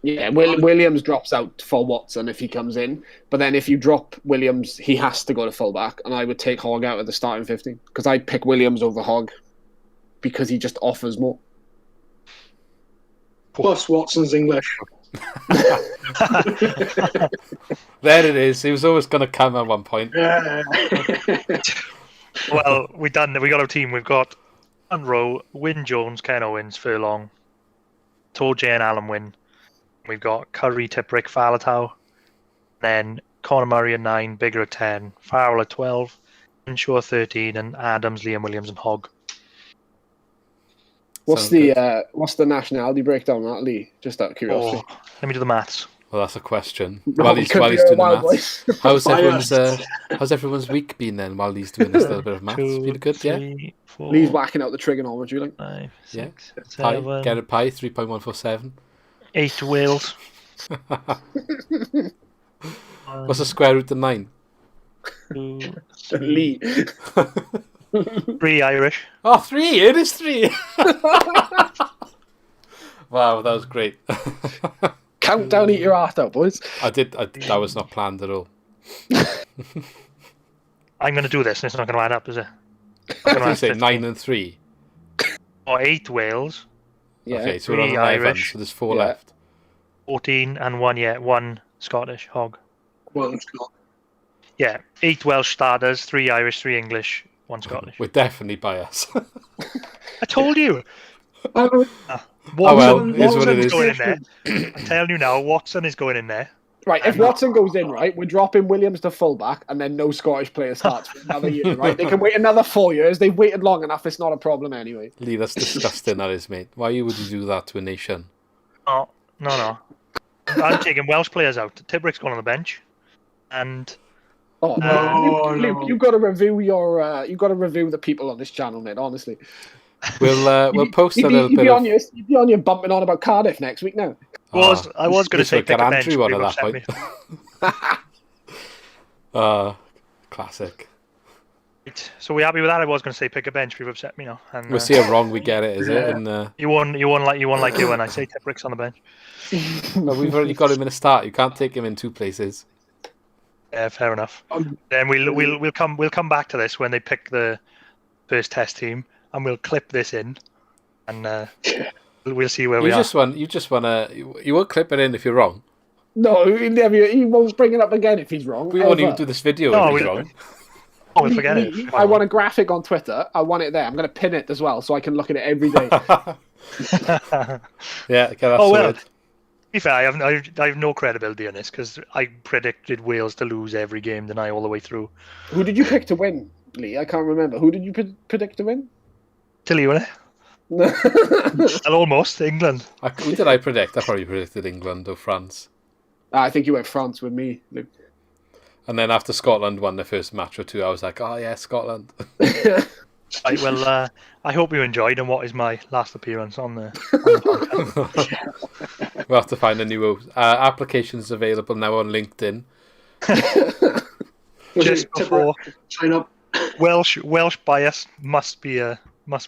Yeah. Williams drops out for Watson if he comes in, but then if you drop Williams, he has to go to fullback, and I would take Hogg out of the starting 15 because I'd pick Williams over Hogg because he just offers more. Plus Watson's English. There it is. He was always going to come at one point. Well, we got our team. We've got Rowe, Wyn Jones, Ken Owens, Furlong, Torjay and Alan Wynne. We've got Curry, Tiprick, Falatau. Then Conor Murray at 9, Bigger at 10, Farrell at 12, Inshaw 13, and Adams, Liam Williams, and Hogg. What's the nationality breakdown, that, Lee? Just out of curiosity. Let me do the maths. Well, that's a question. No, While he's could doing be a the wild maths, how's everyone's week been then? While he's doing this little bit of maths, 2, been good, 3, 4, Lee's whacking out the trigonometry, like. 5, 6, Pi, 7, get a pi 3.147. 8 Wales. What's the square root of 9? 2, Lee. 3 Irish. Oh, 3! It is 3! Wow, that was great. Count down, eat your heart out, boys. That was not planned at all. I'm going to do this, and it's not going to add up, is it? I was going to say 9 and 3. Or 8 Wales. Yeah. Okay, so we're on 3 11, Irish. so there's 4 Yeah. left. 14 and 1 Scottish, Hogg. Well, it's not. Yeah, 8 Welsh starters, 3 Irish, 3 English, 1 Scottish. We're definitely biased. I told you. Oh well, it is what it is. Going in there. I'm telling you now, Watson is going in there. Right, if Watson goes in, right, we're dropping Williams to fullback, and then no Scottish player starts for another year, right? They can wait another 4 years. They've waited long enough. It's not a problem anyway. Lee, that's disgusting, that is, mate. Why would you do that to a nation? Oh, no. I'm taking Welsh players out. Tibrick's going on the bench. And Oh No, Luke, no. you've got to review you've got to review the people on this channel, mate. Honestly, We'll post a little bit of... You'd be on your bumping on about Cardiff next week now. I was going to say pick a bench. Andrew on but at you've that upset point. Classic. me. So we happy with that? I was going to say pick a bench. You've upset me now. And, We'll see how wrong we get it, is it? And You won like you when I say Tibrick's on the bench. well, we've already got him in a start. You can't take him in 2 places. Yeah, fair enough. Then we'll come back to this when they pick the first test team, and we'll clip this in, and we'll see where we are. You won't clip it in if you're wrong. No, he won't bring it up again if he's wrong. We won't even do this video if he's wrong. Oh, we'll forget it. I want a graphic on Twitter. I want it there. I'm going to pin it as well so I can look at it every day. Yeah, get that Oh, well. sorted. To be fair, I have no credibility in this because I predicted Wales to lose every game, didn't I, all the way through. Who did you pick to win, Lee? I can't remember. Who did you predict to win? Tilly, wasn't it? Well, almost England. Who did I predict? I probably predicted England or France. I think you went France with me, Luke. And then after Scotland won the first match or two, I was like, oh yeah, Scotland. Right, well, I hope you enjoyed, and what is my last appearance on the podcast. We'll have to find a new applications available now on LinkedIn. Just before, sign up. Welsh bias must be a a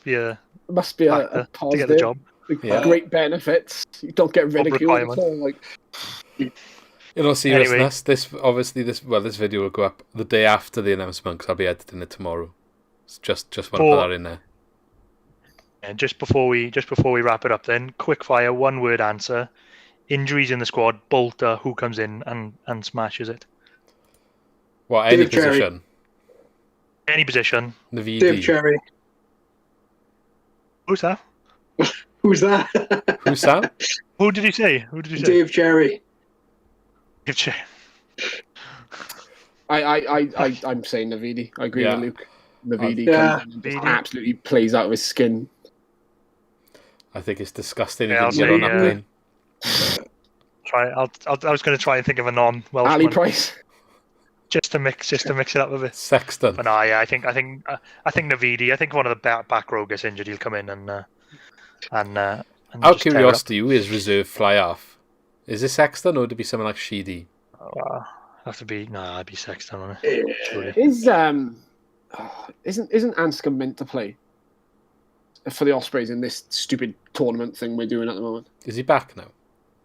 factor positive. to get the job. Yeah. Great benefits. You don't get ridiculed at all. Like, in all seriousness, this video will go up the day after the announcement because I'll be editing it tomorrow. It's just want to put that in there. And just before we wrap it up, then quick fire, one word answer: injuries in the squad. Bolter, who comes in and smashes it? What, any Dave Cherry. position? Any position. Navidi. Dave Cherry. Who's that? Who's that? Who's that? Who did you say? Dave Cherry. Dave Cherry. I'm saying Navidi. I agree with Luke. Navidi comes in and just absolutely plays out of his skin. I think it's disgusting. Yeah, I'll say, on that plane. I was going to try and think of a non-Welsh Ali one, Price. just to mix it up a bit. Sexton. But no, yeah, I think Navidi. I think one of the back row gets injured. He'll come in and Out of just tear it up. curiosity, who is reserve fly off? Is it Sexton or would it be someone like Sheedy? Have to be I'd be Sexton on it. Surely. Isn't Anscombe meant to play for the Ospreys in this stupid tournament thing we're doing at the moment? Is he back now?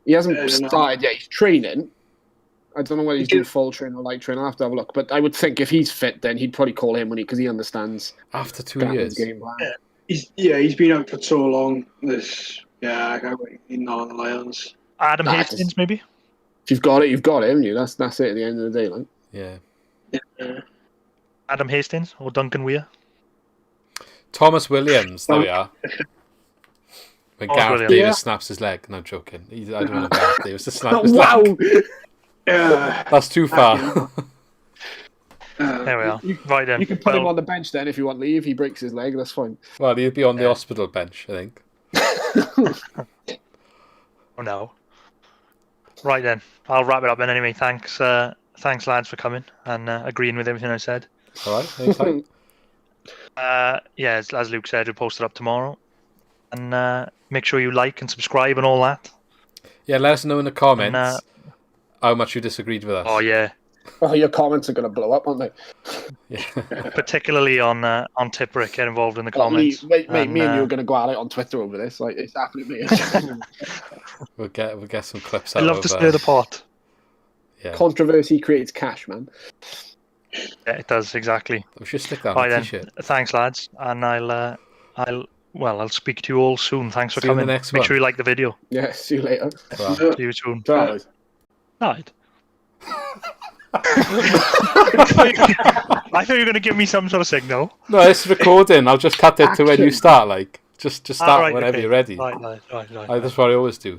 He hasn't started yet. He's training. I don't know whether he's doing full train or light train. I'll have to have a look. But I would think if he's fit, then he'd probably call him because he understands. After 2 Gatland's years? game plan. He's been out for so long. I can't wait. He's not on the Lions. Adam Hastings, maybe. If you've got it, you've got it, haven't you? That's it at the end of the day, like. Yeah. Adam Hastings or Duncan Weir. Thomas Williams, there we are. When Gareth Williams. Davis snaps his leg. No, I'm joking. I don't want Gareth Davis to snap his Wow! leg. That's too far. There we are. Right then. You can put him on the bench then if you want Lee. If he breaks his leg, that's fine. Well, he'd be on the hospital bench, I think. Oh no. Right then. I'll wrap it up then anyway. Thanks lads for coming and agreeing with everything I said. All right, anytime. As Luke said, we'll post it up tomorrow. And make sure you like and subscribe and all that. Yeah, let us know in the comments how much you disagreed with us. Oh yeah. Oh, your comments are going to blow up, aren't they? Yeah. Particularly on Tipperick, get involved in the comments. Me and you are going to go at it on Twitter over this. Like, it's absolutely We'll get some clips I out love of to stir the pot. Yeah. Controversy creates cash, man. Yeah, it does, exactly. We should stick that Right on a then. t-shirt. Thanks, lads. And I'll speak to you all soon. Thanks for See you in coming. the next Make one. sure you like the video. Yeah, see you later. Well, See you soon. Bye. Right. I thought you were going to give me some sort of signal. no, it's recording. I'll just cut it to when you start. Like, just start right, whenever okay. you're ready. Right. That's what I always do.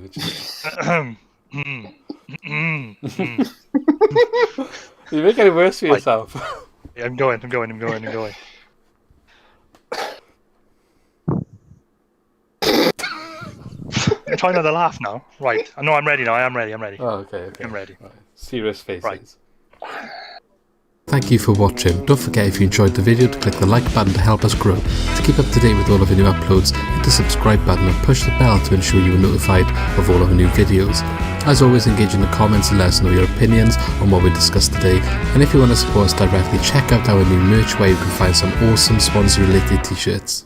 You make it worse for yourself. Yeah, I'm going. I'm trying not to laugh now. Right. No, I'm ready now. I'm ready. Oh, okay. I'm ready. Right. Serious faces. Right. Thank you for watching. Don't forget, if you enjoyed the video, to click the like button to help us grow. To keep up to date with all of our new uploads, hit the subscribe button and push the bell to ensure you are notified of all of our new videos. As always, engage in the comments and let us know your opinions on what we discussed today. And if you want to support us directly, check out our new merch where you can find some awesome Swans related t-shirts.